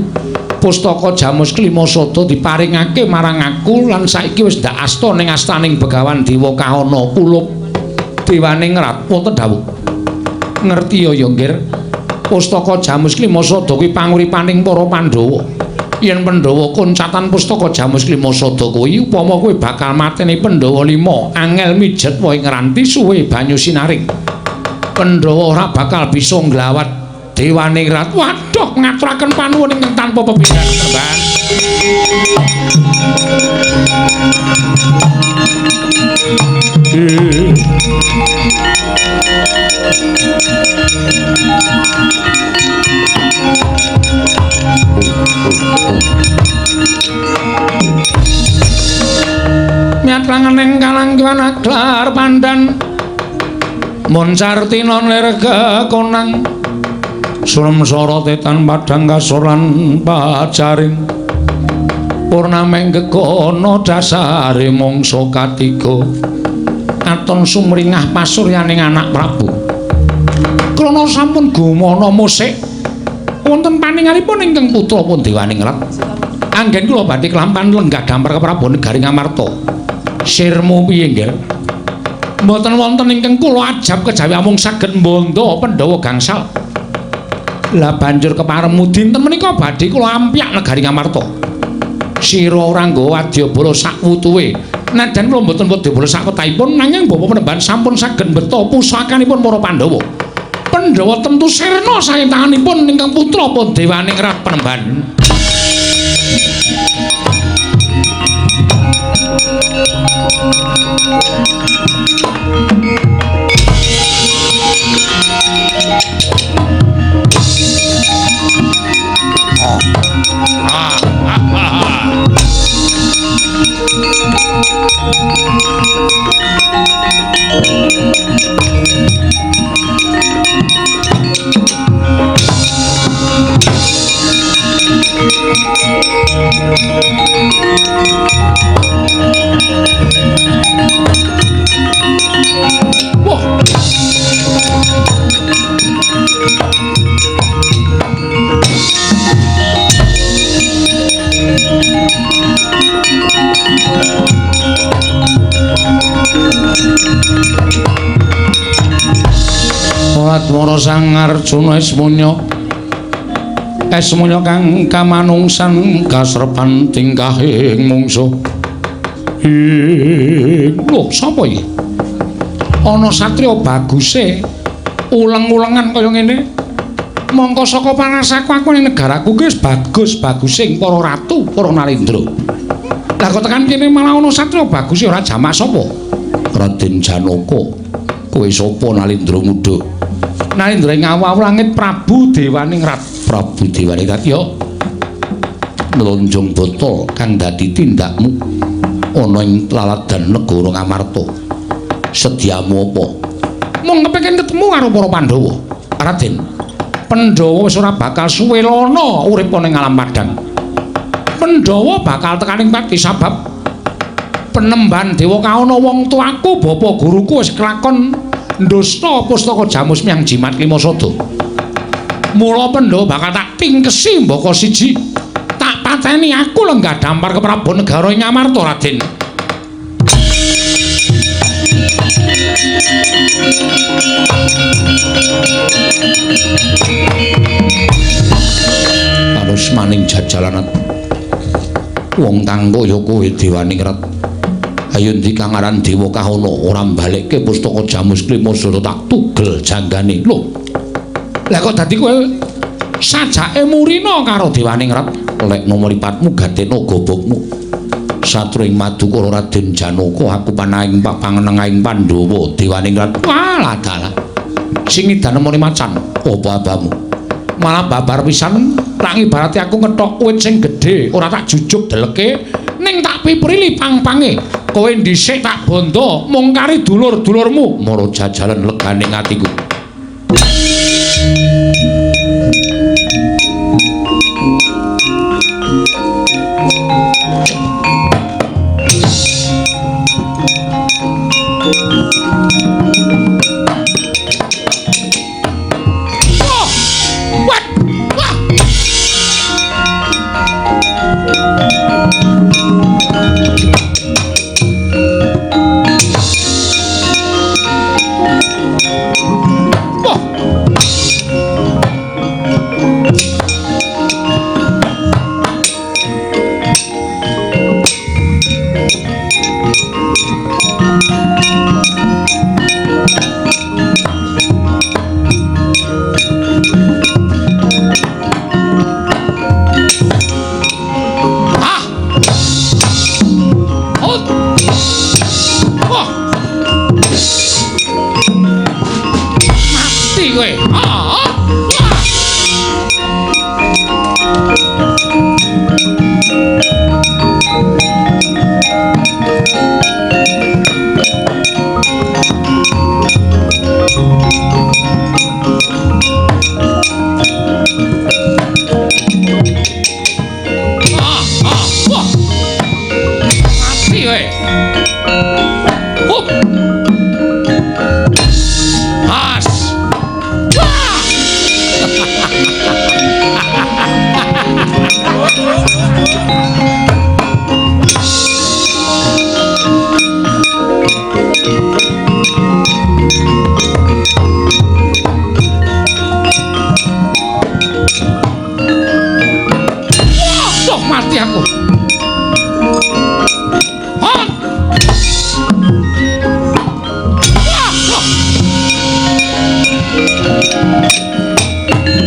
Pustaka Jamus Klimasada diparingake marang aku lan saiki wis ndak asta ning astaning Begawan Dewa Kahana kulup Dewaning Rat wonten dawuh. Ngerti ya Nggir. Pustaka Jamus Klimasada kuwi panguripaning para Pandhawa. Yen Pandhawa koncatan Pustaka Jamus Klimasada kuwi upama kowe bakal mateni Pandhawa 5 angel mijet wae ngranti suwe banyu sinaring. Pandhawa ora bakal bisa nglawat Dewaning Rat. Waduh, ngaturaken panuwun ingkang tanpa pepindhan Mbah. Miatranganing kalangkiwan aglar pandan Moncartina nirga konang Suram sorotetan padang kasoran pacaring Purnameng gegono dasare mongso katiga Katon sumringah pasuryaning anak Prabu Krana sampun gumana musik wonten paningalipun ingkang putra pun Dewaning Rat anggen kula badhe kelampahan lenggah dampar keprabu negari Ngamarta sirmu piye nggih mboten wonten ingkang kula ajab kejawi amung saged mbondo Pandhawa gangsal lah banjur keparemu dinten menika badhe kula ampyak negari Ngamarta sira ora nggawa wadyabala sak wutuhe najan kula mboten wadyabala sak wetahipun nanging bapa penemban sampun saged mbeta pusakanipun para Pandhawa Pandhawa tentu sirna saking tanganipun ingkang putra pun Dewaning Rat penemban Watmara Sang Arjuna Esmunya kang kamanungsan kasrepan tingkahing mungsuh. Lho, sapa iki? Ana satriya baguse uleng-ulengan kaya ngene. Mongko saka panasaku aku ning negaraku ki wis bagus-bagusing para ratu, para narendra. Lah kok tekan kene malah ana satriya baguse ora jamak sapa? Raden Janaka. Kowe sapa Narendra Muda? Narendra ing awu langit Prabu Dewaning Rat. Prabu Dewaning Rat ya. Nlonjong botol kang dadi tindakmu ana ing laladan negara Ngamarta. Sediamu apa? Mung kepengin ketemu karo para Pandhawa. Raden, Pandhawa wis ora bakal suwe lono urip ning alam padang. Pandhawa bakal tekaning pati sabab Penemban Dewa Kahana wong tuaku bapa guruku wis kelakon ndusta pustaka Jamus Miang Jimat Klimasada. Mula Pandhawa bakal tak tingkesi mbaka siji. Tak pateni aku lenggah dampar ke Prabu Negara ing Ngamarta, Raden. Terus maning jajalan wong kang kaya kowe Dewaning Rat. Ayo ndi kang aran Dewa Kahana ora mbalekke pustaka Jamus Klimasada tak tugel janggane. Lho. Lah kok dadi kowe sajake murina karo Dewaning Rat? Lek nomoripatmu gadena gobokmu. Satruing Madukara Raden Janaka aku panahing pangenenging Pandhawa Dewaning Rat. Walah dalah. Sing idane muni macan apa abamu? Malah babar pisan tak ibarate aku ngethok wit sing gedhe ora tak jujuk deleke ning tak piprili pang-pange. Kowe dhisik tak bondo mung kari dulur-dulurmu mara jajalan legane atiku. kowe. Hup. Has. Wah. Wah, mati aku. Hot.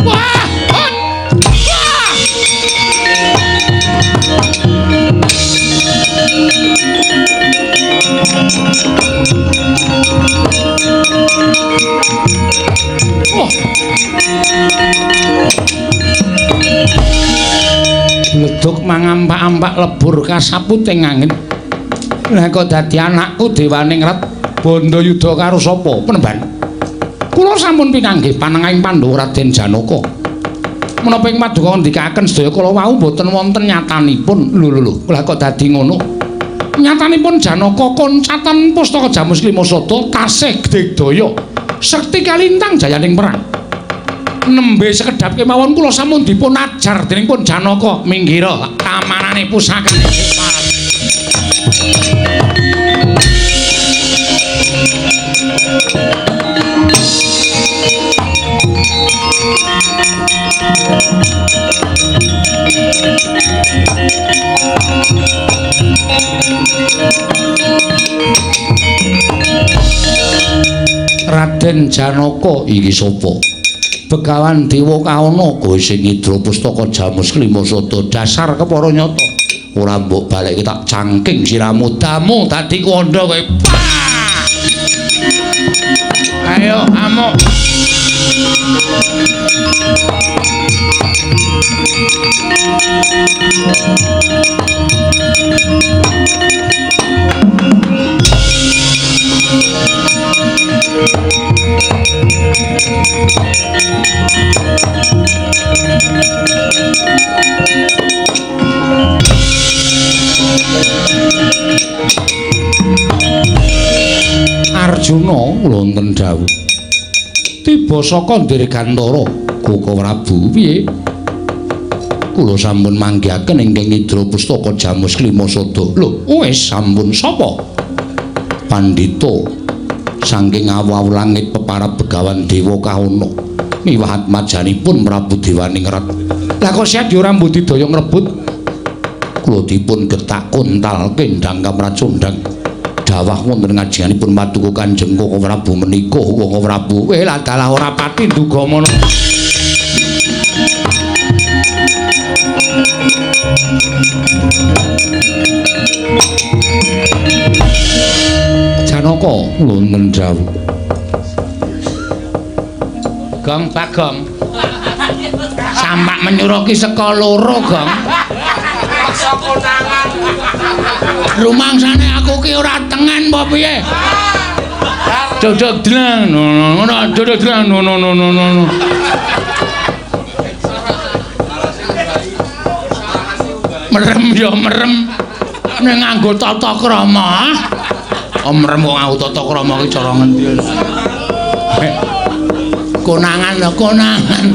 Wah, hot. Wah. Leduk mangampak-ampak lebur kasaputing angin. Lah kok dadi anakku dewaning ret bondo yuda karo sapa penemban? Kula sampun pinanggih panengahing Pandhawa Raden Janaka. Menapa ing paduka ndikaken sedaya kala wau boten wonten nyatanipun. Lho, lah kok dadi ngono? Nyatanipun Janaka koncatan pustaka Jamus Klimasada tasih gedhegdaya sekti kalintang jayaning perang. Nembe sekedhap kemawon kula sampun dipun ajar dening pun Janaka minggira kamanane pusakane Parat. Raden Janaka iki sapa? Begawan Dewa Kaana kowe sing ngidra pustaka Jamus Klimasada dasar kepara nyata. Ora mbok baleke tak cangking siramu damu dadi kandha kowe. Ayo amuk. Arjuna wonten dawuh. Tiba saka Dirgantara Goko Prabu piye? Kula sampun manggihaken ingkang ngidra pustaka Jamus Klimasada. Lho, wis sampun sapa? Pandhita saking awu-awu langit peparab Begawan Dewa Kaana miwah atmajanipun Prabu Dewaningrat. Lah kok siat yo ora mbudidaya ngrebut. Kula dipun getak kontal kendang kamracondang. Dawah wonten ngajianipun paduka Kanjeng Koko Prabu menika Koko Prabu lah dalah ora pati nduga mono. Janaka wonten dawuh. Gong Bagong. Sampak menyuruki saka loro, Gong. Rumangsane aku ki ora tengen apa piye? Dodok dlang, ngono, dodok dlang, no. Merem ya merem. Ning nganggo tata krama. Merem kok nganggo tata krama ki cara ngendi? Konangan lho, konangan.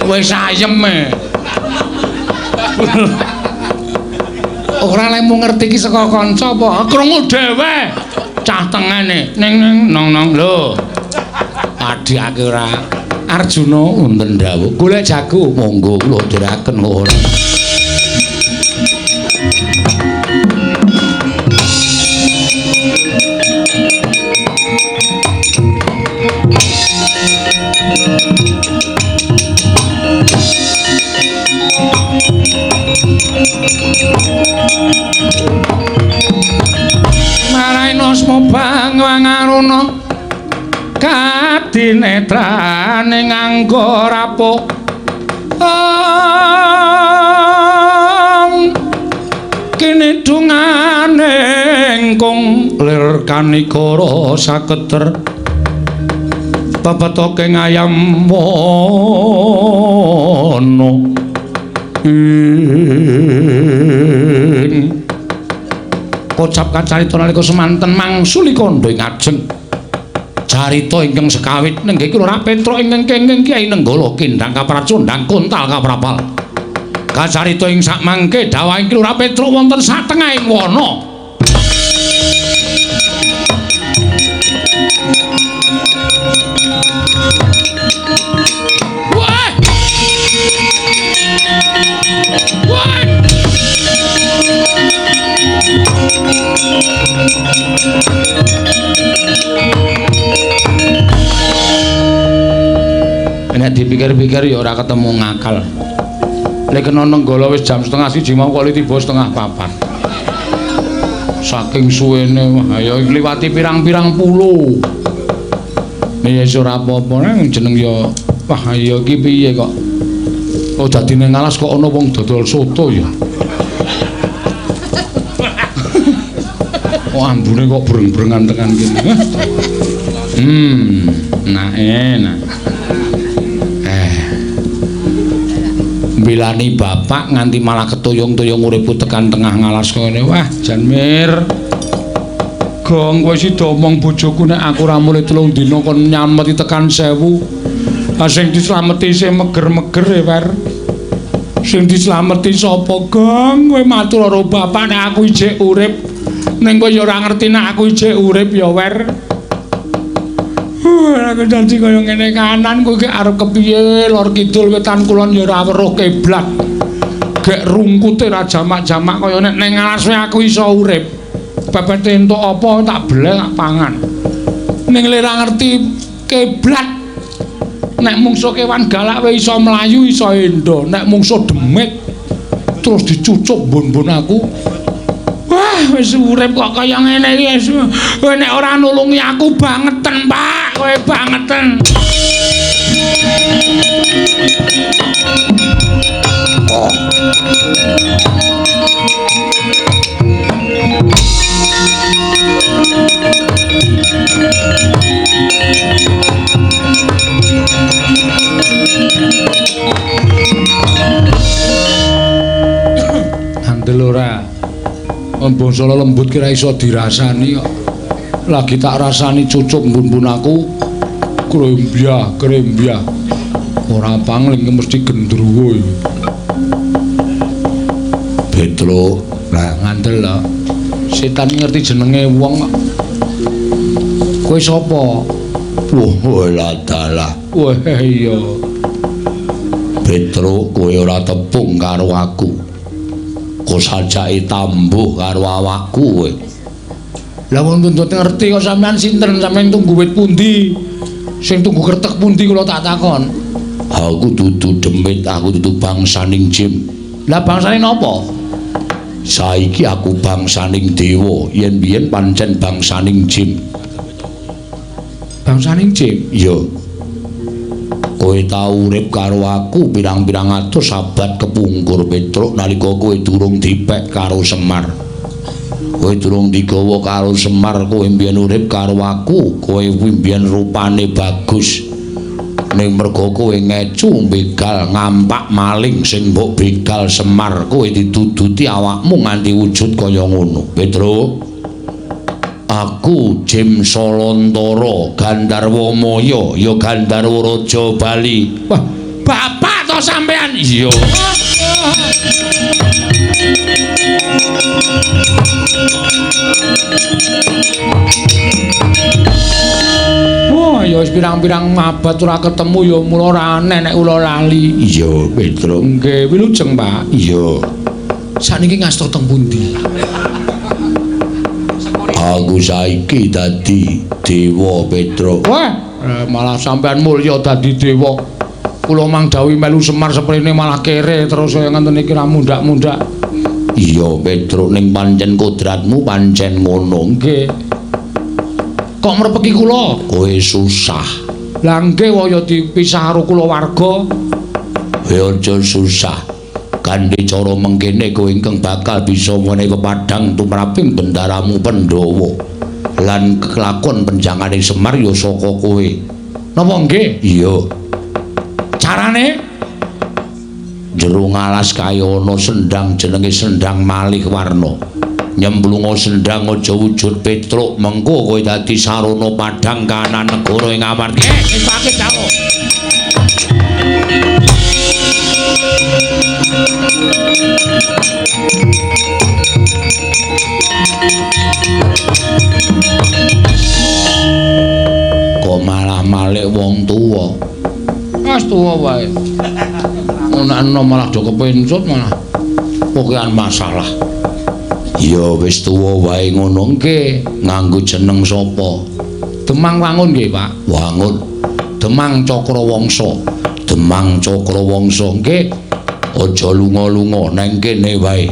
Wis ayem e. Ora lemu ngerti ki saka kanca apa? Krungu dhewe. Cah tengene ning nong lho. Adhike ora. Arjuna wonten dawuh, golek jago monggo kula aturaken ora. Asma bang wangaruna kadinetrane nganggo rapuh kini dungane engkong lir kanikara saketer babatoke ngayam wono kocap kacarita nalika semanten mangsuli kandha ing ajeng carita ingkang sekawit nenggih kula Petruk ingkang kenging Kyai Nenggala Kendhang kapracundhang kontal kaprapal kacarita ing sakmangke dawuhing kula Petruk wonten satengahing wana nek dipikir-pikir ya ora ketemu ngakal. Lek kena Nenggala wis jam 3:30 mau kok tiba 3:30. Saking suwene ya ngliwati pirang-pirang pulo. Ya ora apa-apa nang jeneng ya wah ya iki piye kok. Oh dadi ning alas kok ana wong dodol soto ya. Oh ambune kok breng-brengan tekan kene. Nah enak. Bilani bapak nganti malah ketuyung-tuyung uripku tekan tengah ngalas kene. Wah, Janmir. Gong kowe sida omong bojoku nek aku ora mulih 3 dina kon nyameti tekan 1000. Ah sing dislameti sing meger-meger e, Wer. Sing dislameti sapa, Gong? Kowe matur karo bapak nek aku ijek urip. Ning kowe ya ora ngerti nek aku ijek urip ya, Wer. Aku janji kaya ngene kanan kowe ki arep kepiye lor kidul wetan kulon ya ora weruh kiblat. Gek rungkute ra jamak-jamak kaya nek ning alas aku iso urip. Babet entuk apa tak blek tak pangan. Ning lera ngerti kiblat. Nek mungsuh kewan galak wae iso mlayu iso endo. Nek mungsuh demit terus dicucuk mbon-mbon aku. Wah, wis urip kok kaya ngene iki. Kowe nek ora nulungi aku bangeten, Pak. Kowe bangeten. Oh. Andel ora. Basa lembut kira iso dirasani kok. Lagi tak rasani cucuk mbun-mbun aku. Krembya. Ora pangling mesti gendruwo iki. Petruk, lah ngandel lho. Setan ngerti jenenge wong kok. Kowe sapa? Wah, lah dalah. Wah, iya. Petruk, kowe ora tepung karo aku. Kok sajake tambuh karo awakku kowe. Lah wong tuntut ngerti kok sampean sinten, sampean tunggu wit pundi? Sing tunggu kertek pundi kula tak takon. Aku dudu demit, aku dudu bangsaning jin. Lah bangsane napa? Saiki aku bangsaning dewa, yen biyen pancen bangsaning jin. Bangsaning jin? Iya. Kowe tau urip karo aku pirang-pirang atus abad kepungkur Petruk nalika kowe durung dipek karo Semar. Kowe durung digawa karo Semar, kowe mbiyen urip karo aku, kowe mbiyen rupane bagus. Ning merga kowe ngecu begal ngampak maling sing mbok begal Semar, kowe dituduti awakmu nganti wujud kaya ngono. Petruk, aku Jim Solontara Gandarwa Maya ya Gandarwa Raja Bali. Wah, bapak to sampean? Iya. Wah, ya wis pirang-pirang abad ora ketemu ya mula ora aneh nek kula lali. Iya, Petruk. Nggih, wilujeng, Pak. Iya. Saniki ngasta teng pundi? Aku saiki dadi dewa Petruk. Wah, malah sampean mulya dadi dewa. Kula mang dawuhi melu Semar seprene malah kere terus kaya ngenten iki ra mundak-mundak. Iya, Petruk, ning pancen kodratmu pancen ngono. Nggih. Kok mrepeki kula? Kowe susah. Lah nggih kaya dipisah karo kulawarga. Ya aja susah. Kanthi cara mengkene kowe ingkang bakal bisa menehi pepadhang tumraping bendaramu Pandhawa. Lan kelakon penjangane Semar ya saka kowe. Napa nggih? Iya. Carane jero ngalas kaya ana sendang jenenge Sendang Malih Warna. nyemplunga sendang aja wujud petruk mengko kowe dadi sarana padhang kahanan negara ing Amarta ngetake jauh kok malah malik wong tuwa wis tuwa wae ana malah do kepencut malah pokokan masalah ya wis tuwa wae ngono nggih nganggo jeneng sapa Demang Wangun nggih Pak Wangun Demang Cakrawangsa Demang Cakrawangsa nggih aja lunga-lunga nang kene wae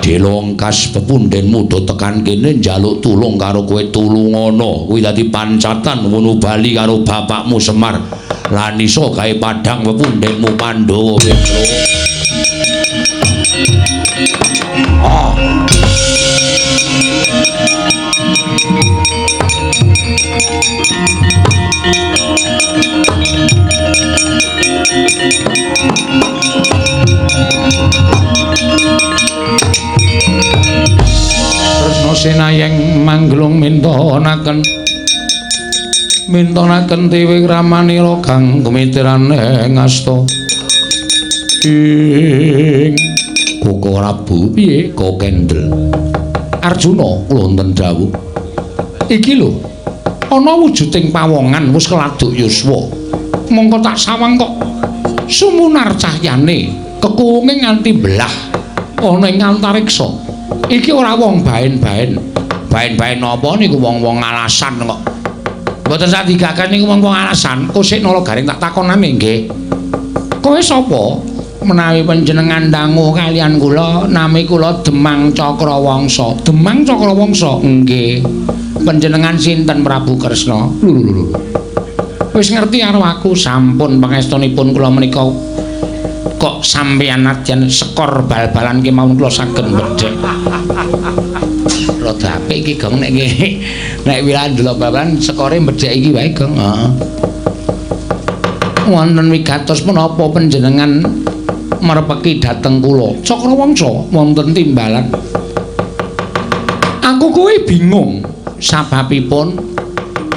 Delongkas pepundhenmu do tekan kene njaluk tulung karo kowe tulungono kuwi dadi pancatan ngono bali karo bapakmu Semar lan iso gawe padhang pepundhenmu Pandhawa Petro Tresna Senayeng Manglung mintonaken Tiwing Ramanira kang kumitirane ngasta ing Koko Rabu piye Kok Kendel Arjuna kula wonten dawuh iki lho ana wujuding pawongan wis keladuk yuswa mongko tak sawang kok sumunar cahyane kekuwunge nganti belah ana ing antariksa iki ora wong baen-baen napa niku wong-wong alasan kok mboten sadigaken niku wong-wong alasan kusik nala garing tak takonane nggih kowe sapa menawi panjenengan dangu kalian kula nami kula Demang Cakrawangsa Demang Cakrawangsa nggih panjenengan sinten Prabu Kresna lho wis ngerti karo aku sampun pangestunipun kula menika kok sampeyan nadyan skor bal-balan ki mawon kula saged mbedhek rada apik iki Gong nek wilayah ndelok bal-balan skore mbedhek iki wae Gong heeh wonten wigatos menapa panjenengan merepeki dhateng kula Cakrawangsa wonten timbalan aku kuwi bingung sababipun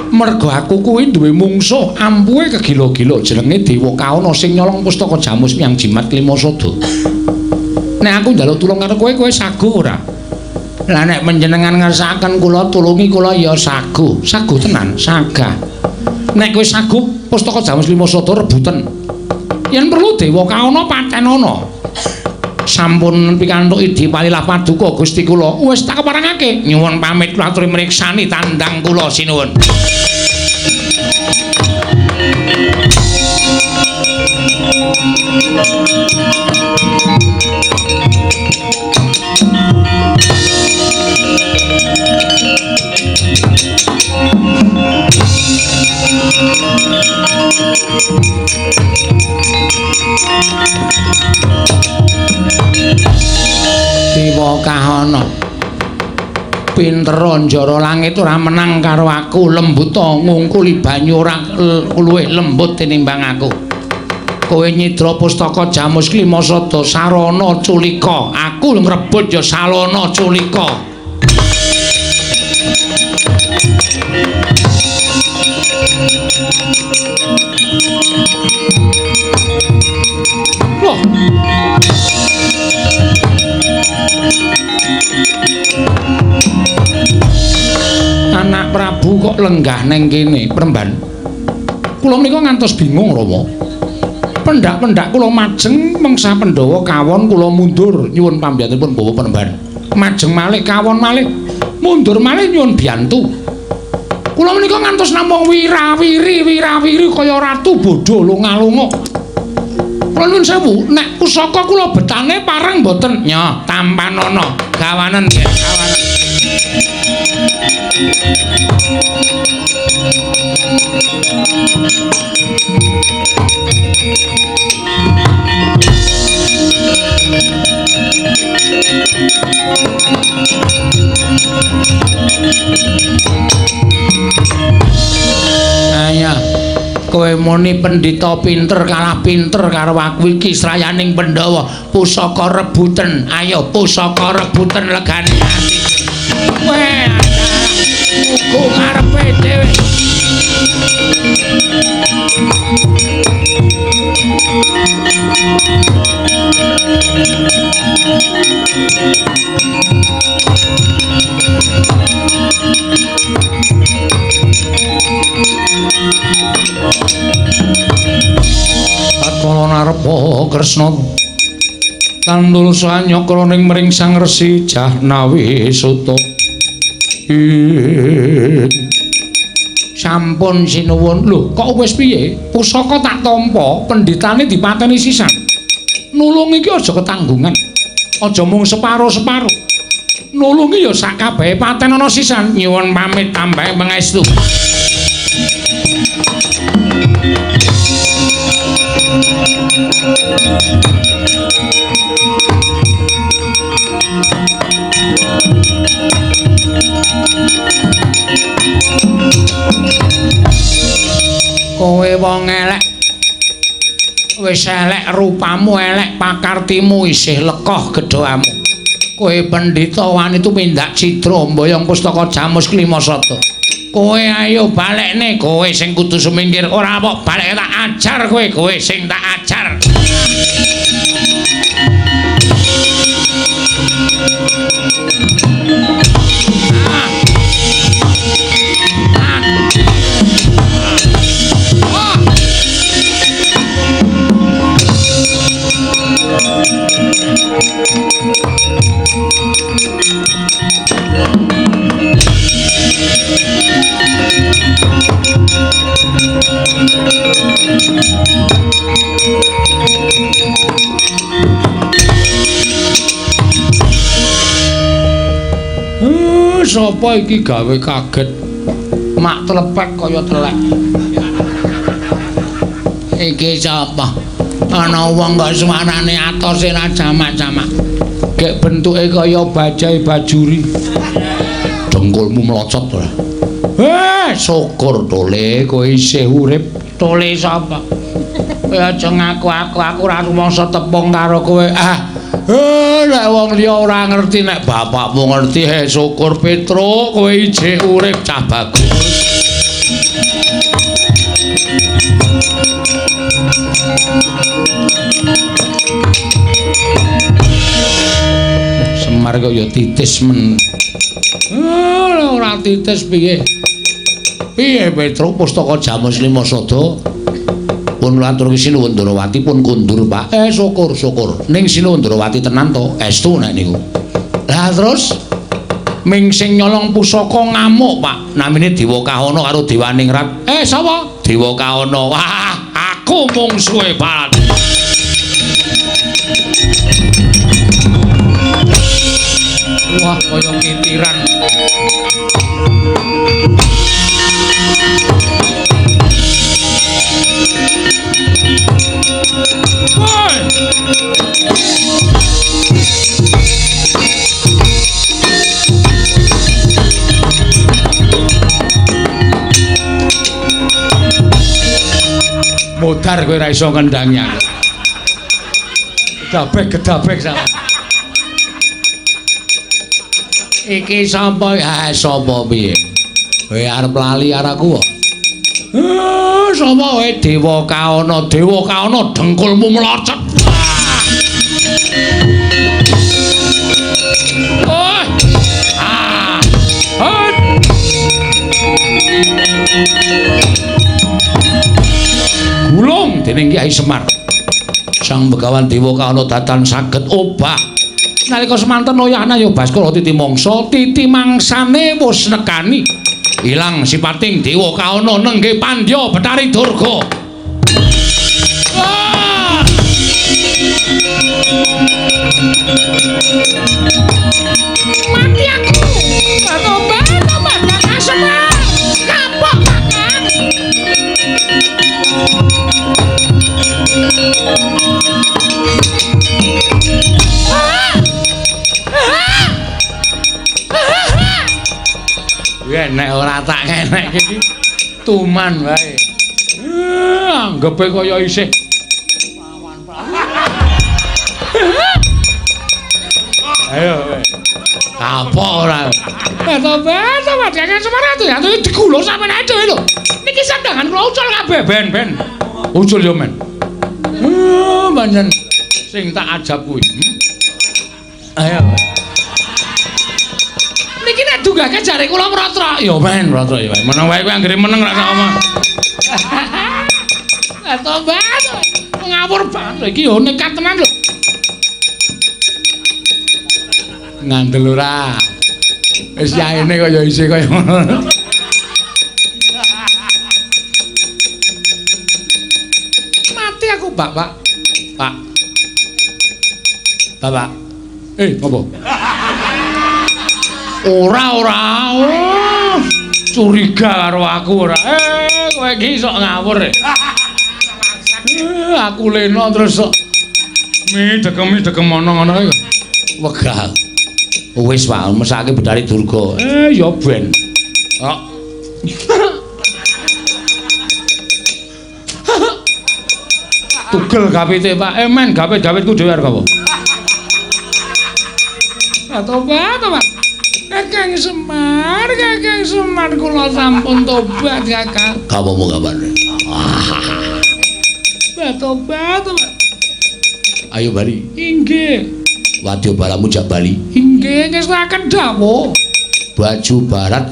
merga aku kuwi duwe mungsuh ampuhe kegila-gila jenenge Dewa Kaana sing nyolong pustaka Jamus Miyang Jimat Lima Sada nek aku njaluk tulung karo kowe saguh ora lah nek panjenengan ngersakaken kula tulungi kula ya saguh tenan sagah nek kowe saguh pustaka Jamus Lima Sada rebutan yen perlu Dewa Kaana patenana sampun pikantuk idi palilah paduka Gusti kula wis tak keparengake nyuwun pamit kula aturi mriksani tandang kula sinuwun Dewa Kahana pinter njara langit ora menang karo aku lembut ngungkuli banyu ora luwih lembut tinimbang aku kowe nyidra pustaka Jamus Lima Sada sarana culika aku ngrebut ya salana culika loh anak Prabu kok lenggah neng kene Premban kula menika ngantos bingung Rama pendak-pendak kula majeng mangsa Pandhawa kawon kula mundur nyuwun pambiyantunipun bawa Premban majeng malih kawon malih mundur malih nyuwun biyantu kula menika ngantos namung wirawiri kaya ratu bodho lunga-lunga kula nuwun sewu nek pusaka kula betane pareng mboten nya tampanana gawanen nggih gawanen Aya kowe muni pendhita pinter kalah pinter karo aku iki srayaning Pandhawa pusaka rebutan ayo pusaka rebutan legane ati Weh, ugo ngarepe dhewe. Tatkala narepa Kresna tandul sanyakra ning mring Sang Resi Jahnawi Suta. Sampun sinuwun. Lho, kok wis piye? Pusaka tak tampa, pendhitane dipateni sisan. Nulung iki aja ketanggungan. Aja mung separo-separo. Nulungi ya sak kabehe paten ana sisan. Nyuwun pamit tambahe pangestu. Kowe wong elek, wis elek rupamu, elek pakartimu, isih lekoh gedhoamu. Kowe pendhita wani tumindak citra mboyong pustaka Jamus Klimasata. Kowe ayo balekne, kowe sing kudu sumingkir, ora kok balek tak ajar kowe sing tak ajar. Sapa iki gawe kaget? Mak tlepek kaya telek. Iki sapa? Ana wong kok suarane atose ra jamak-jamak. Gek bentuke kaya bajai bajuri. Dengkulmu mlocot ora? Syukur Tole kowe isih urip. Tole sapa? Kowe aja ngaku aku ora rumangsa tepung karo kowe. Nek wong liya ora ngerti nek bapakmu ngerti syukur Petro kowe isih urip cah bagus. Semar kok ya titis men. Ora titis piye? Piye Petro pustaka Jamus Klimasata? Pun aturke sinuwun Ndrawati pun kundur, Pak. Syukur. Ning sinuwun Ndrawati tenan to, estu nek niku. Lah terus ming sing nyolong pusaka ngamuk, Pak. Namine Dewa Kahana karo Dewaningrat. Sapa? Dewa Kahana. Wah, aku mungsuhe banget. Wah, kaya kitiran. Modar kowe ra iso ngendangi aku. Gedabek sama. Iki sapa? Sapa piye? Kowe arep lali araku kok. Sapa kowe? Dewa Kahana dengkulmu mlocot. Gulung dening Kyai Semar. Sang Begawan Dewa Kahana datan saged obah. Nalika semanten oyana ya Baskara titi mangsane wis nekani. Ilang sipating Dewa Kahana nengge Pandya Betari Durga. Mati aku. Tobat Semar. Kapok Kakang. Nek ora tak enek iki tuman wae. Anggepe kaya isih ayo. Apa ora? Tobat Kakang Semar atu digulung sampeyan ae dhewe lho. Niki sandangan kula ucul kabeh ben. Ucul yo men. Pancen sing tak ajab kuwi. Ayo. Niki nek dunggake jare kula mratra. Yo men, mratra yo. Meneng wae kowe anggere meneng ra ngomong. Tobat. Ngawur banget iki yo nekat tenan lho. Ngandel ora. Wis yaene kaya isih kaya ngono. Mati aku, Bapak. Pak. Bapak. Ngopo? Ora. Curiga karo aku ora. Kowe iki sok ngawur. Aku leno terus sok midegem ngono kae. Wegah. Wis wae mesake Bedari Durga. Ya ben. Kok. Tugel gawite, Pak. Men gawitku dhewe arep apa? Tobat. Kakang Semar kula sampun tobat, Kakang. Kapamu kabare? Tobat. Ayo bali. Inggih. Wadya balamu jak bali. Inggih, ngestaken dawuh. Baju barat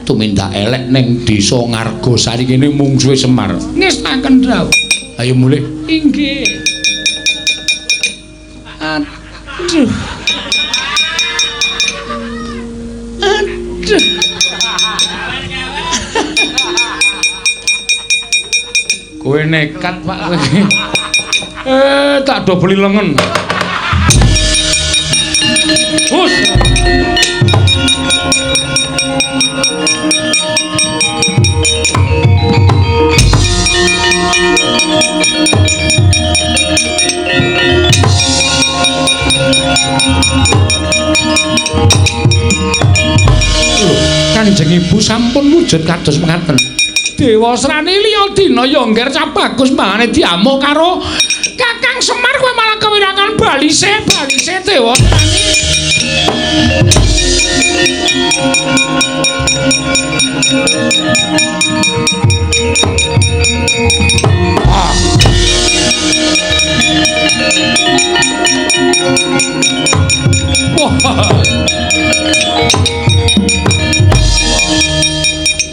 tumindak elek ning desa Ngargosari kene mungsuhe Semar. Ngestaken dawuh. Ayo mulih. Inggih. Aduh. Kowe nekat, Pak, kowe. Tak do beli lengen. Hus. Kanjeng Ibu sampun wujud kados mekaten. Dewa Srani liya dina ya ngger cap bagus mbangane diamuk karo Kakang Semar kowe malah kewirangan balise Dewa Srani.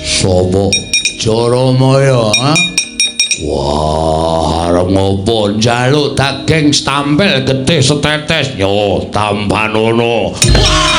Sopo Jaramaya, ha? Wah, arep ngopo njaluk daging stampel getih setetes yo tampanono. Wah!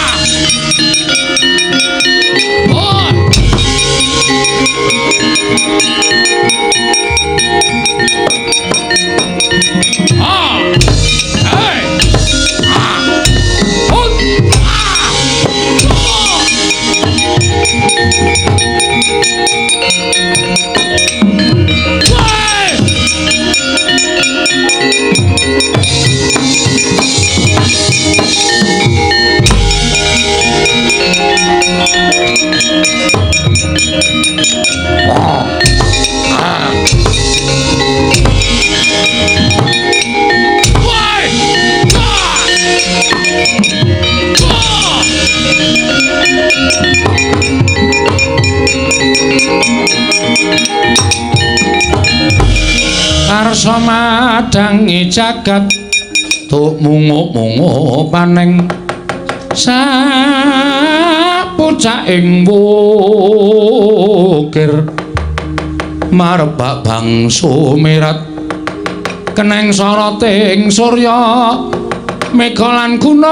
Karsa madangi jagat tuk mungu-mungu paneng sapucaking wukir marebak bangsu mirat keneng soroting surya mega lan gunung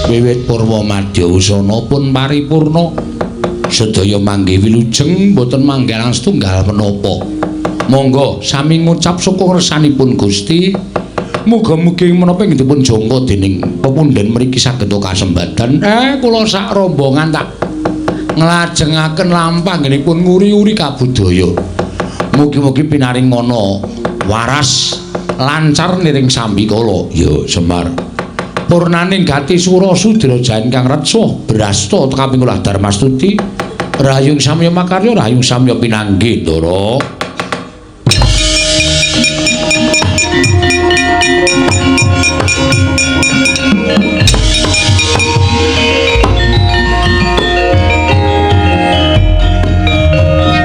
wiwit purwa madya usana pun paripurna sedaya manggih wilujeng boten manggihan setunggal menapa monggo sami ngucap syukur resanipun Gusti Muga-mugi menapa ing dipun jangka dening pepundhen mriki saged kasembatan. Kula sak rombongan tak nglajengaken lampah nggenipun nguri-uri kabudaya. Mugi-mugi pinaring ngono waras lancar niring sambikala. Ya Semar. Purnaning gati sura sudra jan kang retsa brasta kaping 8 Darmastuti. Rahayung samya makarya, rahayung samya pinanggih, Ndara.